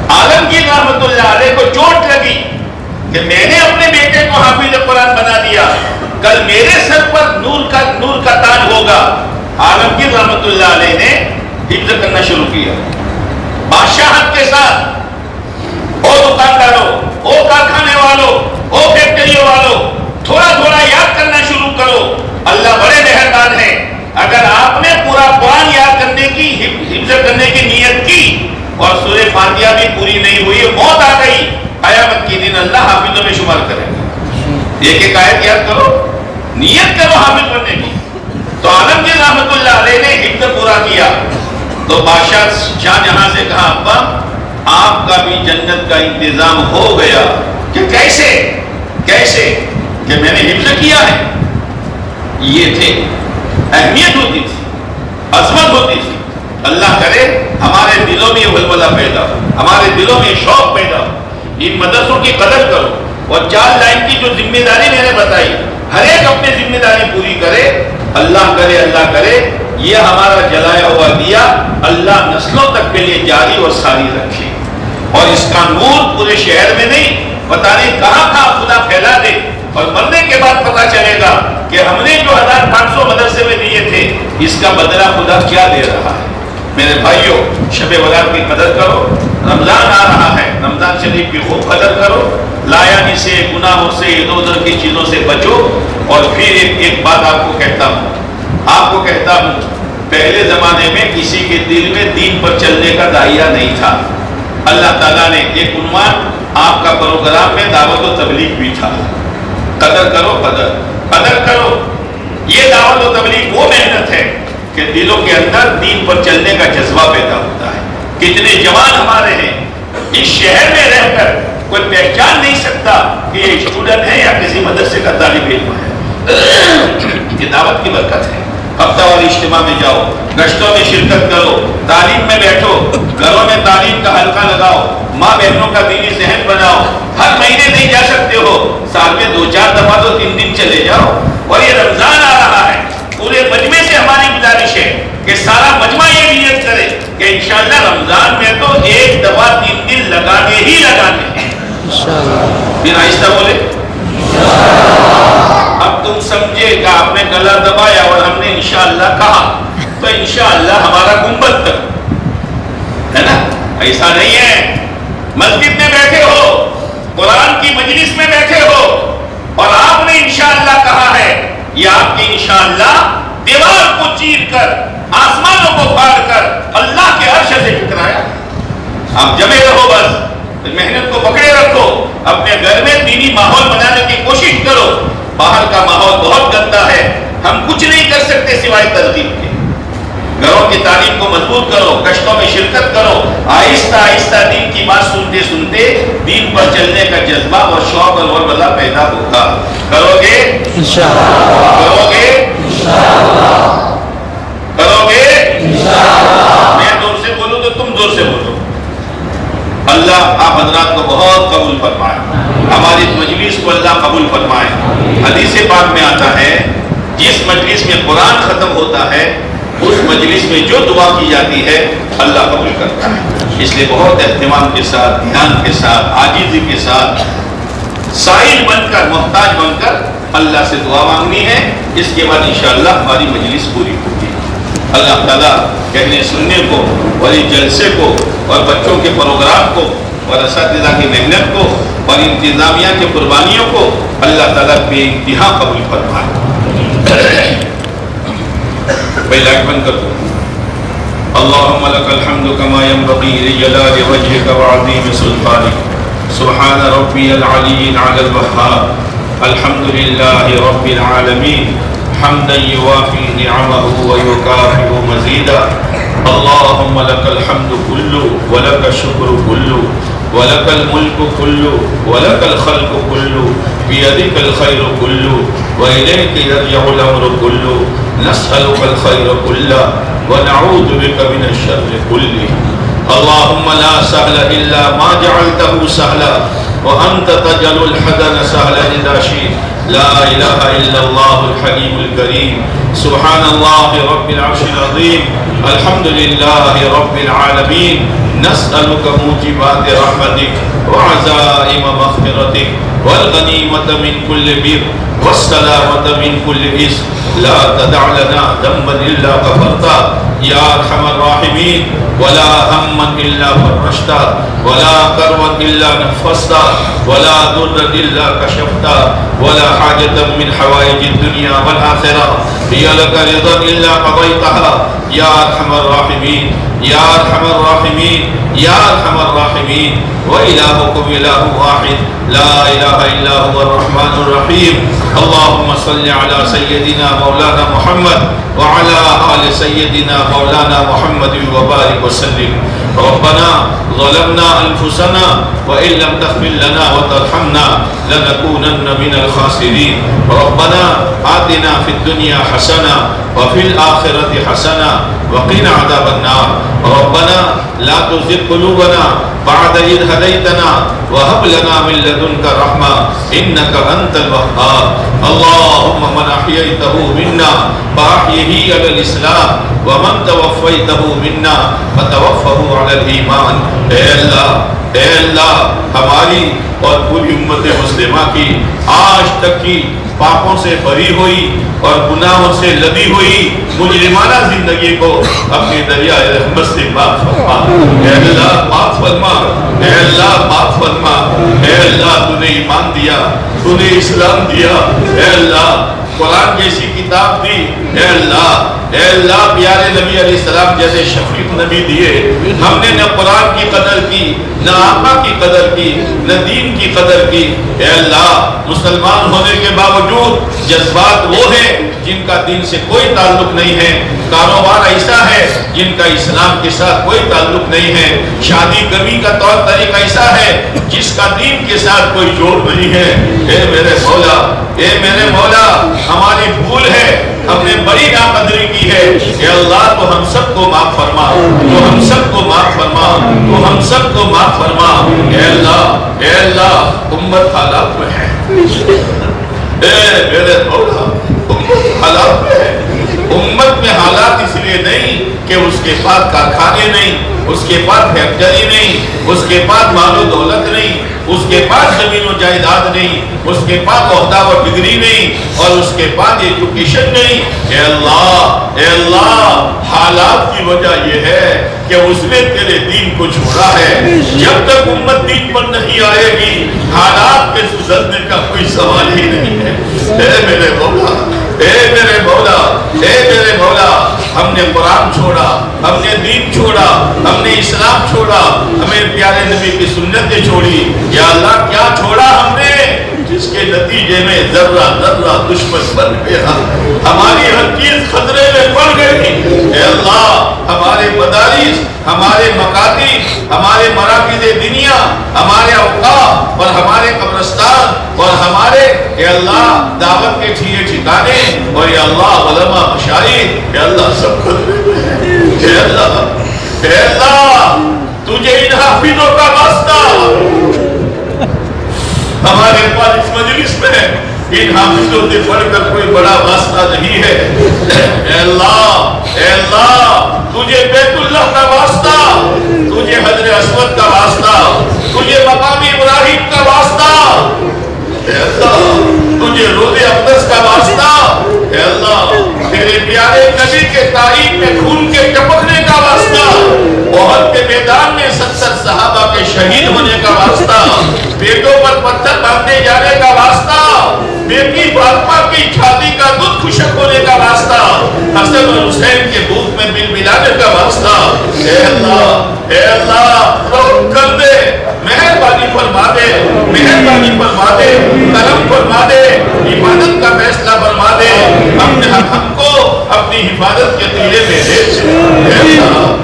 عالمگیر رحمۃ اللہ علیہ کو چوٹ لگی کہ میں نے اپنے بیٹے کو حافظ قرآن بنا دیا، کل میرے سر پر نور کا تاج ہوگا. عالمگیر رحمۃ اللہ علیہ نے حفظ کرنا شروع کیا بادشاہت کے ساتھ. او دکانداروں، او کارخانے والوں، او فیکٹریوں والوں، تھوڑا تھوڑا یاد کرنا شروع کرو. اللہ بڑے مہربان ہیں. اگر آپ نے پورا قرآن یاد کرنے کی حفظ کرنے کی نیت کی اور سورہ فاتحہ بھی پوری نہیں ہوئی، موت آ گئی، قیامت کے دن اللہ حافظوں میں شمار کرے گا. ایک ایک آیت یاد کرو، نیت کرو حافظ بننے کی. تو عالمگیر رحمۃ اللہ علیہ نے حفظ پورا کیا. تو بادشاہ شاہ جہاں سے کہا ابا آپ کا بھی جنت کا انتظام ہو گیا. کہ کیسے کہ میں نے حفظ کیا ہے. یہ تھے اہمیت ہوتی تھی، عظمت ہوتی تھی. اللہ کرے ہمارے دلوں میں یہ ولولہ پیدا ہو، ہمارے دلوں میں شوق پیدا ہو. ان مدرسوں کی قدر کرو اور 4 لائن کی جو ذمہ داری میں نے بتائی ہر ایک اپنی ذمہ داری پوری کرے. اللہ کرے یہ ہمارا جلایا ہوا دیا اللہ نسلوں تک کے لیے جاری اور ساری رکھے، اور اس کا نور پورے شہر میں نہیں پتہ نہیں کہاں خدا پھیلا دے. اور مرنے کے بعد پتہ چلے گا کہ ہم نے جو 1500 مدرسے میں دیے تھے اس کا بدلہ خدا کیا دے رہا ہے. میرے بھائیوں شب برات کی قدر کرو. رمضان آ رہا ہے، رمضان شریف کی خوب قدر کرو. لایانی سے، گناہوں سے، ادھر ادھر کی چیزوں سے بچو. اور پھر ایک بات آپ کو کہتا ہوں پہلے زمانے میں کسی کے دل میں دین پر چلنے کا داعیہ نہیں تھا. اللہ تعالیٰ نے ایک عنوان آپ کا پروگرام میں دعوت و تبلیغ بھی تھا. قدر کرو. یہ دعوت و تبلیغ وہ محنت ہے کہ دلوں کے اندر دین پر چلنے کا جذبہ پیدا ہوتا ہے. کتنے جوان ہمارے ہیں اس شہر میں رہ کر کوئی پہچان نہیں سکتا کہ یہ اسٹوڈنٹ ہے یا کسی مدرسے کا طالب علم ہے. یہ دعوت کی برکت ہے. ہفتہ واری اجتماع میں جاؤ، گشتوں میں شرکت کرو، تعلیم میں بیٹھو، گھروں میں تعلیم کا حلقہ لگاؤ، ماں بہنوں کا دینی ذہن بناؤ. ہر مہینے نہیں جا سکتے ہو، سال میں 2-4 دفعہ تو 3 دن چلے جاؤ. اور یہ رمضان آ رہا ہے، پورے مجمع سے ہماری گزارش ہے کہ سارا مجمع یہ نیت کرے کہ انشاءاللہ رمضان میں تو 1 دفعہ 3 دن لگانے ہیں. پھر آہستہ بولے. اب تم سمجھے کہ آپ نے گلا دبایا اور ہم نے انشاءاللہ کہا تو انشاءاللہ ہمارا گنبد تک ہے نا. ایسا نہیں ہے. مسجد میں بیٹھے ہو، قرآن کی مجلس میں بیٹھے ہو اور آپ نے انشاءاللہ کہا ہے، یہ آپ کی انشاءاللہ دیوار کو چیر کر آسمانوں کو پھاڑ کر اللہ کے عرش سے ٹکرایا. آپ جمے رہو، بس محنت کو پکڑے رکھو. اپنے گھر میں دینی ماحول بنانے کی کوشش کرو. باہر کا ماحول بہت گندا ہے، ہم کچھ نہیں کر سکتے سوائے ترغیب کے. گھروں کی تعلیم کو مضبوط کرو، گشتوں میں شرکت کرو. آہستہ آہستہ دین کی بات سنتے سنتے دین پر چلنے کا جذبہ اور شوق اور ولولہ پیدا ہوگا. کرو گے انشاءاللہ، کرو گے انشاءاللہ، کرو گے انشاءاللہ. میں زور سے بولوں تو تم زور سے بولو. اللہ آپ حضرات کو بہت قبول فرمائے، ہماری مجلس کو اللہ قبول فرمائے. حدیث پاک میں آتا ہے جس مجلس میں قرآن ختم ہوتا ہے اس مجلس میں جو دعا کی جاتی ہے اللہ قبول کرتا ہے. اس لیے بہت اہتمام کے ساتھ، دھیان کے ساتھ، عاجزی کے ساتھ، سائل بن کر، محتاج بن کر اللہ سے دعا مانگنی ہے. اس کے بعد انشاءاللہ ہماری مجلس پوری ہوگی. اللہ تعالیٰ کہنے سننے کو اور اس جلسے کو اور بچوں کے پروگرام کو اور اساتذہ کی محنت کو اور انتظامیہ کی قربانیوں کو اللہ تعالیٰ بے انتہا قبول فرمائے. بھائی لائٹ بند کر دو. اللہم لک الحمد کما ینبغی لجلال وجہک وعظیم سلطانک سبحان ربی العلی الاعلی الوہاب الحمد للہ رب العالمین حمدا یوافی نعمہ ویکافئ مزیدا اللهم لك الحمد كله ولك الشكر كله ولك الملك كله ولك الخلق كله بيدك الخير كله وإليك يرجع الأمر كله نسألك الخير كله ونعوذ بك من الشر كله اللهم لا سهل إلا ما جعلته سهلا وأنت تجعل الحزن سهلا إذا شئت لا إله إلا الله الحليم الكريم سبحان الله رب العرش العظيم الحمد لله رب العالمين نسألك موجبات رحمتك وعزائم مغفرتك والغنيمة من كل بر والسلامة من كل إثم لا تدع لنا ذنبا إلا غفرته يا أرحم الراحمين ولا هما إلا فرجته ولا كربا إلا نفسته ولا ضرا إلا كشفته ولا حاجة من حوائج الدنيا والآخرة هي لك رضا إلا قضيتها يا أرحم الراحمين يا أرحم الراحمين يا أرحم الراحمين وإلهكم إله واحد لا إله إلا هو الرحمن الرحيم اللهم صل على سيدنا مولانا محمد وعلى آل سيدنا مولانا محمد وبارك وسلم ربنا ظلمنا أنفسنا وإن لم تغفر لنا وترحمنا لنكونن من الخاسرين ربنا آتنا في الدنيا حسنة وفي الآخرة حسنة وقنا عذاب النار ربنا لا تزغ قلوبنا بعد إذ هديتنا وهب لنا من لدنك رحمة إنك أنت الوهاب اللهم من أحييته منا فأحيه على الإسلام ومن توفيته منا فتوفه على الإيمان اے اللہ ہماری اور پوری امت مسلمہ کی آج تک کی پاپوں سے بری ہوئی اور گناہوں سے لدی ہوئی مجرمانہ زندگی کو اپنی دریائے رحمت سے معاف فرما اے اللہ معاف فرما اے اللہ معاف فرما اے اللہ تو نے ایمان دیا تو نے اسلام دیا اے اللہ قرآن جیسی کتاب دی اے اللہ پیارے نبی علیہ السلام جیسے شفیق نبی دیے ہم نے نہ قرآن کی قدر کی نہ آقا کی قدر کی نہ دین کی قدر کی اے اللہ مسلمان ہونے کے باوجود جذبات وہ ہیں جن کا دین سے کوئی تعلق نہیں ہے کاروبار ایسا ہے جن کا اسلام کے ساتھ کوئی تعلق نہیں ہے شادی گمی کا طور طریقہ ایسا ہے جس کا دین کے ساتھ کوئی جوڑ نہیں ہے اے میرے مولا ہماری بھول ہے ہم نے بڑی ناقدری کی ہے اے اللہ تو ہم سب کو معاف فرما تو ہم سب کو معاف فرما تو ہم سب کو معاف فرما اے اللہ امت حالات میں ہے اے میرے مولا امت حالات میں ہے امت میں حالات اس لیے نہیں کہ اس کے پاس کارخانے نہیں اس کے پاس فیکٹری نہیں اس کے پاس مال و دولت نہیں اس کے پاس زمین و جائیداد نہیں اس کے پاس عہدہ و ڈگری نہیں اور اس کے پاس ایجوکیشن نہیں اے اللہ حالات کی وجہ یہ ہے کہ اس نے تیرے دین کو چھوڑا ہے جب تک امت دین پر نہیں آئے گی حالات کے سدھرنے کا کوئی سوال ہی نہیں ہے اے میرے مولا اے میرے مولا اے میرے مولا ہم نے قرآن چھوڑا ہم نے دین چھوڑا ہم نے اسلام چھوڑا ہمیں پیارے نبی کی سنتیں چھوڑی یا اللہ کیا چھوڑا ہم نے جس کے نتیجے میں ذرہ ذرہ دشمن بن گیا ہماری ہر چیز خطرے میں پڑ گئی اے اللہ ہمارے مدارس ہمارے مکاتب ہمارے مراکز دینیا ہمارے اوقاف اور ہمارے قبرستان اور ہمارے اے اللہ دعوت کے ٹھکانے اور اے اللہ علماء مشاہد اے اللہ سب خطرے میں ہے اے اللہ تجھے ان حافظوں کا واسطہ ہمارے پاس اس مجلس میں ان حافظوں سے پڑھ کر کوئی بڑا واسطہ نہیں ہے اے اللہ تجھے بیت اللہ کا واسطہ تجھے حجر اسود کا واسطہ تجھے مقام ابراہیم کا واسطہ اے اللہ تجھے روضہ اقدس کا واسطہ اے اللہ تیرے پیارے نبی کے تاریخ میں خون کے ٹپکنے کا واسطہ احد کے میدان میں 70 صحابہ کے شہید ہونے کا واسطہ پیٹوں پر پتھر باندھے جانے کا واسطہ بیٹی فاطمہ کی چھاتی کا دودھ خشک ہونے کا واسطہ حسن اور حسین کے دودھ میں مل ملانے کا واسطہ اے اللہ رحم کر دے مہربانی فرما دے کرم فرما دے حفاظت کا فیصلہ فرما دے ہم کو اپنی حفاظت کے تیرے میں دے اے اللہ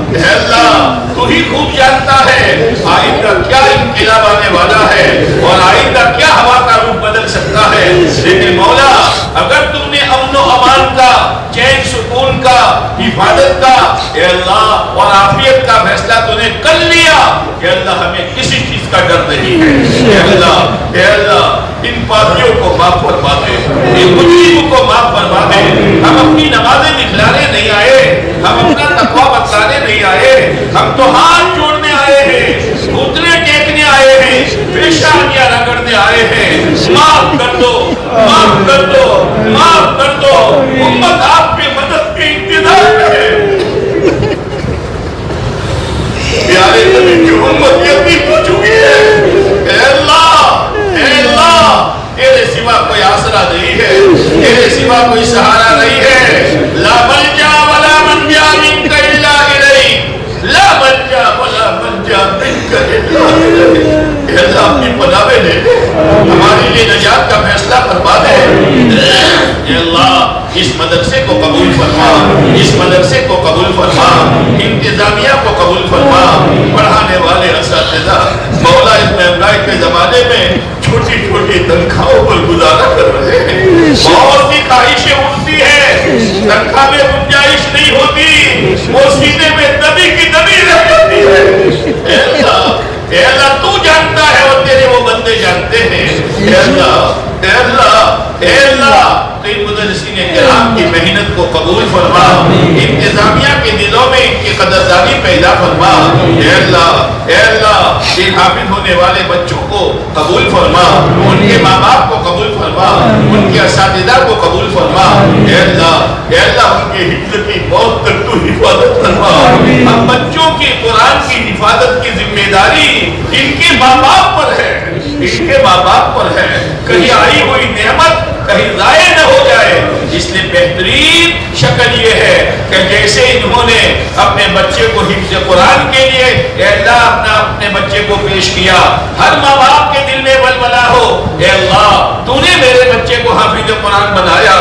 اے اللہ اور عافیت کا فیصلہ تو نے کر لیا کہ اللہ ہمیں کسی چیز کا ڈر نہیں ہے۔ اے اللہ ان پادریوں کو معاف فرما دے، ان مجرموں کو معاف فرما دے۔ ہم اپنی نمازیں دکھلانے نہیں آئے، ہم اپنا تقویٰ بتلانے نہیں آئے، ہم تو ہاتھ جوڑنے آئے ہیں، گھٹنے ٹیکنے آئے ہیں، پیشانیاں رگڑنے آئے ہیں۔ معاف کر دو، معاف کر دو، معاف کر دو۔ امت آپ کی مدد کے انتظار میں ہے۔ پیارے نبی کی امت یتیم ہو چکی ہے۔ اے اللہ، اے اللہ، تیرے سوا کوئی آسرا نہیں ہے، تیرے سوا کوئی سہارا نہیں ہے۔ لا ملجا ولا منجا منک الا الیک، لا ملجا ولا منجا منک الا الیک۔ اے اللہ اپنی پناہ میں لے لے، ہمارے لیے نجات کا فیصلہ فرما دے۔ اے اللہ اس مدرسے کو قبول فرما، اس مدرسے کو قبول فرما، انتظامیہ کو قبول فرما، پڑھانے والے اساتذہ مولا اس مہنگائی کے زمانے میں چھوٹی چھوٹی تنخواہوں پر گزارا کر رہے ہیں۔ بہت سی خواہشیں اٹھتی ہیں، تنخواہ میں گنجائش نہیں ہوتی، وہ سینے میں دبی کی دبی رہ جاتی ہے۔ اے اللہ تو جانتا ہے اور تیرے وہ بندے جانتے ہیں۔ اے اللہ، اے اللہ، اے اللہ تو ان مدرسین کرام کی محنت کو قبول فرما، انتظامیہ کے دلوں میں ان کی قدردانی پیدا فرما۔ اے اللہ، اے اللہ ان حافظ ہونے والے بچوں کو قبول فرما، ان کے ماں باپ کو قبول فرما، ان کے اساتذہ کو قبول فرما۔ اے اللہ، اے اللہ ان کے حفظ کی موت تک تو حفاظت فرما۔ ہم بچوں کی قرآن کی حفاظت کی ذمہ داری ان کے ماں باپ پر ہے، ان کے ماں باپ پر ہے۔ کہیں آئی ہوئی نعمت کہیں ضائع نہ ہو جائے، اس لیے بہترین شکل یہ ہے کہ جیسے انہوں نے اپنے بچے کو حفظ قرآن کے لیے اے اللہ اپنے بچے کو پیش کیا، ہر ماں باپ کے دل میں ولولہ ہو اے اللہ تو نے میرے بچے کو حافظ قرآن بنایا،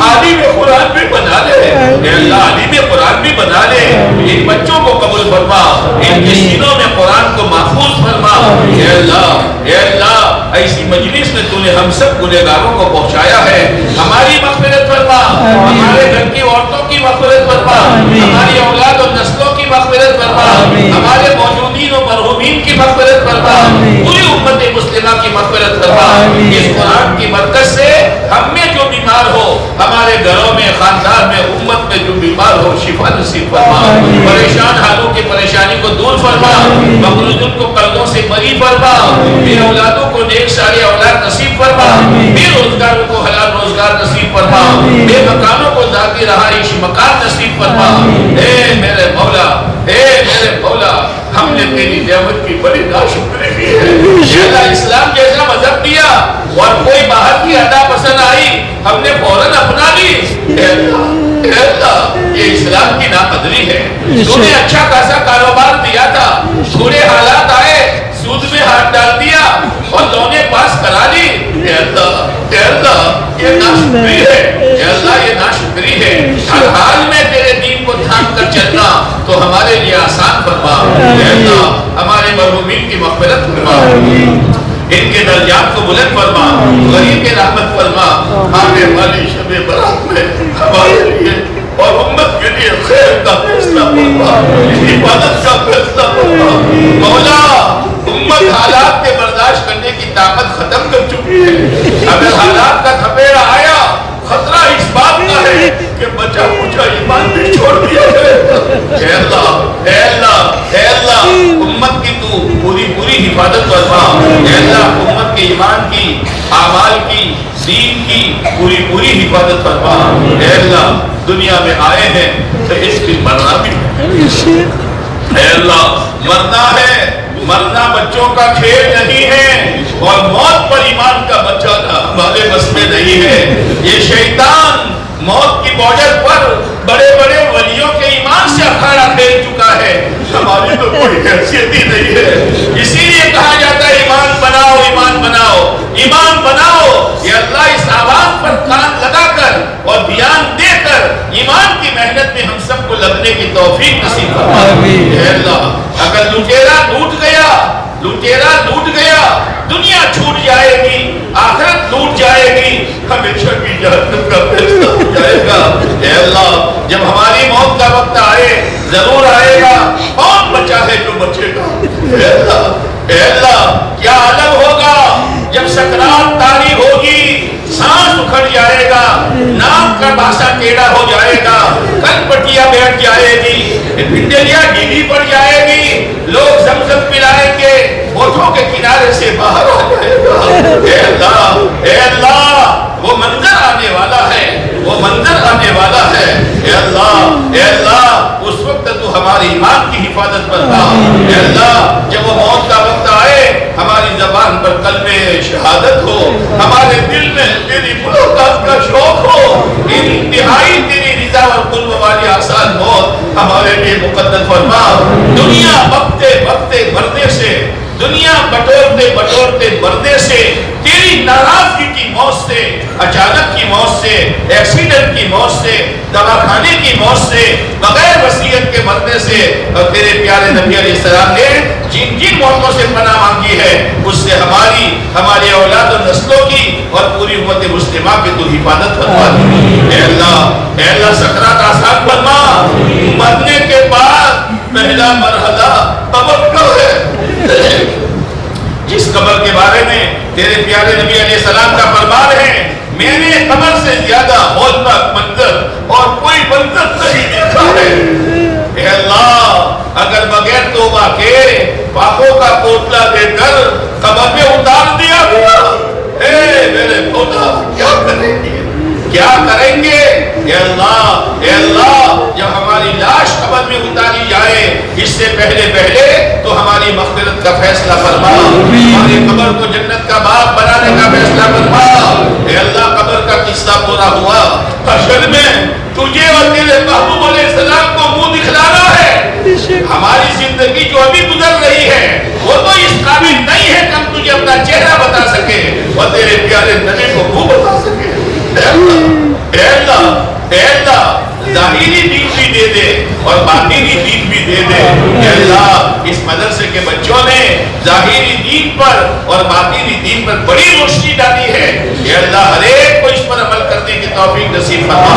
عالم قرآن بھی بنا لے اے اللہ، عالم قرآن بھی بنا لے۔ ان بچوں کو قبول فرما، ان کے سینوں میں قرآن کو محفوظ فرما۔ اے اللہ، اے اللہ ایسی مجلس میں تو نے ہم سب گنہگاروں کو پہنچایا ہے، ہماری مغفرت فرما، ہمارے گھر کی عورتوں کی مغفرت فرما، ہماری اولاد اور نسلوں کی مغفرت فرما، ہمارے موجودین و مرحومین کی مغفرت فرما، پوری امت مسلمہ کی مغفرت فرما۔ اس قرآن کی برکت سے ہم میں جو بیمار ہو، ہمارے گھروں میں، خاندان میں، امت میں جو بیمار ہو شفا نصیب فرما، پریشان حالوں کی پریشانی کو دور فرما، مقروضوں کو قرضوں سے بری فرما، بے اولادوں کو نیک ساری اولاد نصیب فرما، بے روزگاروں کو حلال روزگار نصیب فرما، بے مکانوں کو ذاتی رہائش مکان نصیب فرما۔ اے میرے مولا، اے میرے مولا ہم نے تیری نعمت کی بڑی ناشکری کی ہے۔ اللہ اسلام جیسا مذہب دیا اور کوئی باہر کی ادا پسند آئی ہم نے فوراً اپنا لی۔ اے اللہ یہ اسلام کی ناقدری ہے۔ تو نے اچھا خاصا کاروبار دیا تھا، تھوڑے حالات آئے سود میں ہاتھ ڈال دیا اور لونے پاس کرا لی۔ اے اللہ، اے اللہ یہ ناشکری ہے، اے اللہ یہ ناشکری ہے۔ ہر حال میں تیرے دین کو تھام کر چلنا تو ہمارے لیے آسان فرما۔ اے اللہ ہمارے مرحومین کی مغفرت فرما، ان کے درجات کو بلند فرما، غریب کے رحمت فرما۔ آنے والی شب برات میں ہمارے لیے اور امت کے لیے خیر کا فیصلہ فرما، حفاظت کا فیصلہ فرما۔ مولا امت حالات کے برداشت کرنے کی طاقت ختم کر چکی ہے، اگر حالات کا تھپیڑا آیا خطرہ اس بات کا ہے کہ بچا کچا ایمان بھی چھوڑ دیا ہے۔ اے اللہ، اے اللہ، اے اللہ امت کی تو پوری حفاظت فرما۔ اے اللہ امت کے ایمان کی، اعمال کی، دین کی پوری حفاظت فرما۔ اے اللہ دنیا میں آئے ہیں تو اس کی مرنا بھی ہے۔ اے اللہ مرنا ہے، مرنا بچوں کا کھیل نہیں ہے اور موت پر ایمان کا بچانا ہمارے بس میں نہیں ہے۔ یہ شیطان موت کی بارڈر پر بڑے بڑے ولیوں کے ایمان سے اکھاڑا کھیل چکا ہے، ہماری تو کوئی حیثیت ہی نہیں ہے۔ اسی لیے کہا جاتا ہے ایمان بناؤ، ایمان بناؤ، ایمان بناؤ۔ یہ اللہ اس آواز پر کان لگا کر اور دھیان دے کر ایمان کی محنت میں ہم سب کو لگنے کی توفیق نصیب فرما۔ اے اللہ اگر لٹیرا لوٹ گیا دنیا چھوٹ جائے گی، آخرت لوٹ جائے گی، ہمیشہ کی جہنم کا فیصلہ ہو جائے گا۔ اے اللہ جب ہماری موت کا وقت آئے ضرور ٹیڑھا ہو جائے گا، کل پٹیا بیٹھ جائے گی، پنڈلیا ڈھیلی پڑ جائے گی، لوگ زمزم پلائیں گے، ہوٹھوں کے کنارے سے باہر آ جائے گا۔ اے اللہ، اے اللہ، وہ منظر آنے والا ہے، وہ منظر آنے والا ہے۔ اے اللہ، اے اللہ، اس وقت تو ہماری ایمان کی حفاظت فرما۔ اے اللہ، جب وہ موت کا وقت آئے، ہماری زبان پر کلمہ شہادت ہو، ہمارے دل میں تیری ملاقات کا شوق ہو، انتہائی تیری رضا اور قرب والی آسان موت ہمارے لیے مقدر فرما۔ دنیا بکتے بکتے مرنے سے، دنیا بٹورتے بٹورتے مرنے سے، تیری ناراضگی کی موت سے، اچانک کی موت سے، ایکسیڈنٹ کی موت سے، دواخانے کی موت سے، بغیر وصیت کے مرنے سے، اور تیرے پیارے نبی علیہ السلام نے جن جن موتوں سے پناہ مانگی ہے، اس سے ہماری اولاد و نسلوں کی اور پوری امت مسلمہ کی تو حفاظت فرما دی۔ اے اللہ سکرات آسان فرما۔ مرنے کے بعد پہلا مرحلہ قبر کا ہے، جس قبر کے بارے میں تیرے پیارے نبی علیہ السلام کا فرمان ہے، میں نے قبر سے زیادہ ہولناک منظر اور کوئی منظر نہیں دیکھا ہے۔ اے اللہ، اگر بغیر توبہ کے پاپوں کا پوتلا دے کر قبر میں اتار دیا گیا، اے میرے مولا کیا کریں گے، کیا کریں گے؟ اے اللہ، اے اللہ، جب ہماری لاش قبر میں اتاری جائے، اس سے پہلے تو ہماری مغفرت کا فیصلہ فرما، ہماری قبر کو جنت کا باغ بنانے کا فیصلہ فرما۔ اے اللہ، قبر کا قصہ پورا ہوا، حشر میں تجھے اور تیرے محبوب علیہ السلام کو منہ دکھلانا ہے۔ ہماری زندگی جو ابھی گزر رہی ہے، وہ تو اس قابل نہیں ہے کہ ہم تجھے اپنا چہرہ بتا سکے اور تیرے پیارے نبی کو منہ بتا سکے۔ اے اللہ، اے اللہ، ظاہری دین بھی دے دے اور باطنی دین بھی دے دے۔ اے اللہ، اس مدرسے کے بچوں نے ظاہری دین پر اور باطنی دین پر بڑی روشنی ڈالی ہے۔ اے اللہ، ہر ایک کو اس پر عمل کرنے کی توفیق نصیب فرما۔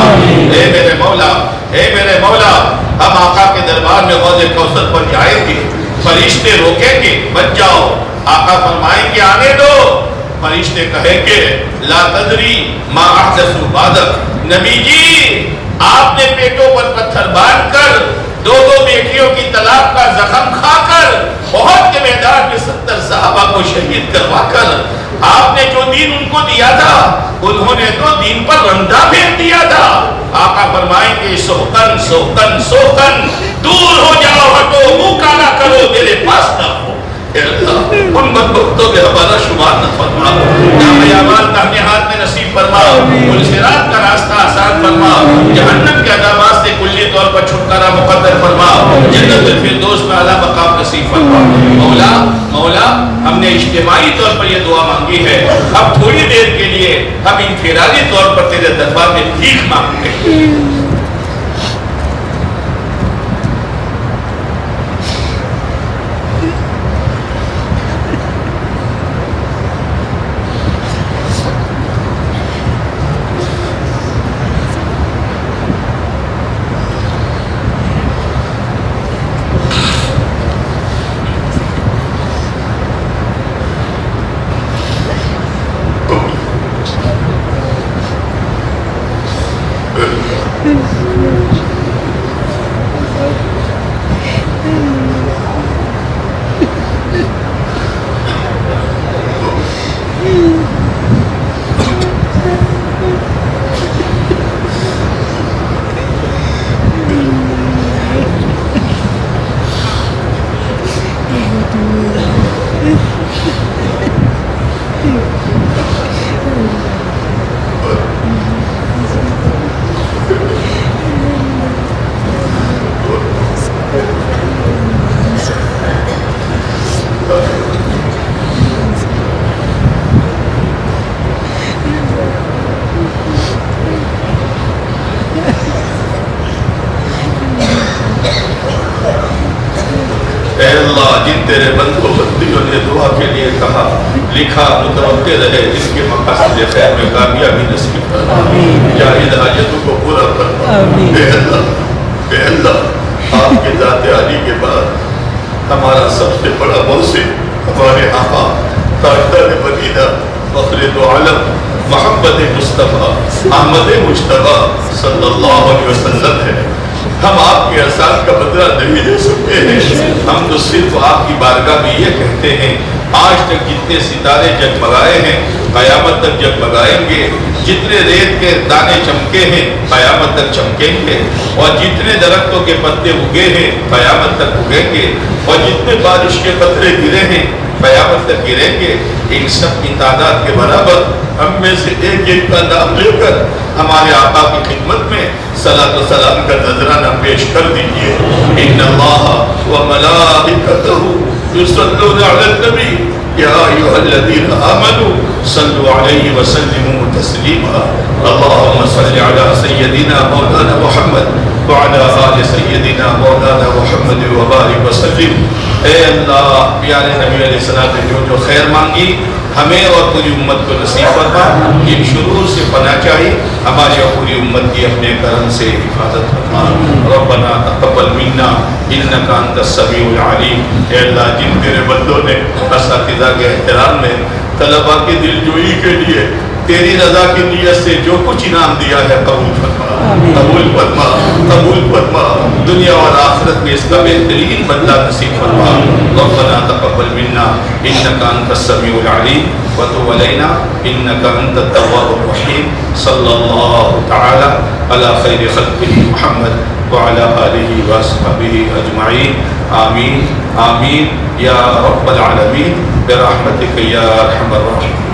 اے میرے مولا، اے میرے مولا، ہم آقا کے دربار میں حوض کوثر پر جائیں گے، فرشتے روکیں گے بچ جاؤ، آقا فرمائیں گے آنے دو، فرشتے کہیں گے لا تدری ما احدث بعدک، نبی جی آپ نے پیٹوں پر پتھر باندھ کر، دو بیٹیوں کی طلاق کا زخم کھا کر، احد کے میدان میں 70 صحابہ کو شہید کروا کر، آپ نے جو دین ان کو دیا تھا، انہوں نے تو دین پر رندہ پھینک دیا تھا۔ آقا فرمائیں گے سوکن سوکن سوکن، دور ہو جاؤ، ہٹو، منہ کالا کرو، میرے پاس نہ ہو۔ اے اللہ، ان بدبختوں میں ہمارا شمار نہ فرما، کامیابات داہنے ہاتھ میں نصیب فرما، صراط کا راستہ آسان فرما، جہنم کے عذابات سے کلی طور پر چھٹکارا مقدر فرما، جنت الفردوس میں اعلیٰ مقام نصیب فرما۔ مولا، مولا، ہم نے اجتماعی طور پر یہ دعا مانگی ہے، اب تھوڑی دیر کے لیے ہم انفرادی طور پر تیرے دربار میں بھیک مانگتے ہیں۔ جن تیرے بندوں بندیوں نے دعا کے لیے کہا لکھا متوقع رہے، اس کے مقاصد خیر میں کامیابی نصیب فرما، جاہد حاجتوں کو پورا فرما۔ اے اللہ، اے اللہ، آپ کے ذات عالی کے بعد ہمارا سب سے بڑا محسن ہمارے آقا تاجدار مدینہ فخر دو عالم محمد مصطفیٰ احمد مجتبیٰ صلی اللہ علیہ وسلم ہے۔ ہم آپ کے احسان کا بدلہ نہیں دے سکتے ہیں، ہم تو صرف آپ کی بارگاہ میں یہ کہتے ہیں آج تک جتنے ستارے جگمگائے ہیں قیامت تک جگمگائیں گے، جتنے ریت کے دانے چمکے ہیں قیامت تک چمکیں گے، اور جتنے درختوں کے پتے اگے ہیں قیامت تک اگیں گے، اور جتنے بارش کے قطرے گرے ہیں قیامت تک گریں گے۔ ان سب کی تعداد کے برابر ہم میں سے ایک ایک کا نام لے کر ہمارے آقا کی خدمت میں صلاۃ و سلام کا نذرانہ پیش کر دیجئے۔ ان اللہ و ملائکتہ یصلون علی النبی یا ایھا الذین آمنوا صلوا علیہ وسلموا تسلیما۔ اللہم صل علی سیدنا مولانا محمد وعلی آل سیدنا مولانا محمد وبارک وسلم۔ اے اللہ پیارے نبی علیہ السلام نے جو خیر مانگی ہمیں اور پوری امت کو نصیب فرما، ان شرور سے پناہ چاہیے، ہماری اور پوری امت کی اپنے کرم سے حفاظت فرما۔ ربنا تقبل منا انک انت السمیع العلیم۔ اے اللہ جن تیرے بندوں نے اساتذہ کے احترام میں طلباء کی دلجوئی کے لیے تیری رضا کی نیت سے جو کچھ انعام دیا ہے قبول فرما، قبول فرما، قبول فرما، دنیا اور آخرت میں اس کا بہترین بدلہ نصیب فرما۔ ربنا تقبل منا انک انت السمیع العلیم وتب علینا انک انت التواب الرحیم۔ صلی اللہ تعالی علی خیر خلقہ محمد وعلی آلہ واصحابہ اجمعین، آمین آمین یا رب العالمین برحمتک یا ارحم الراحمین۔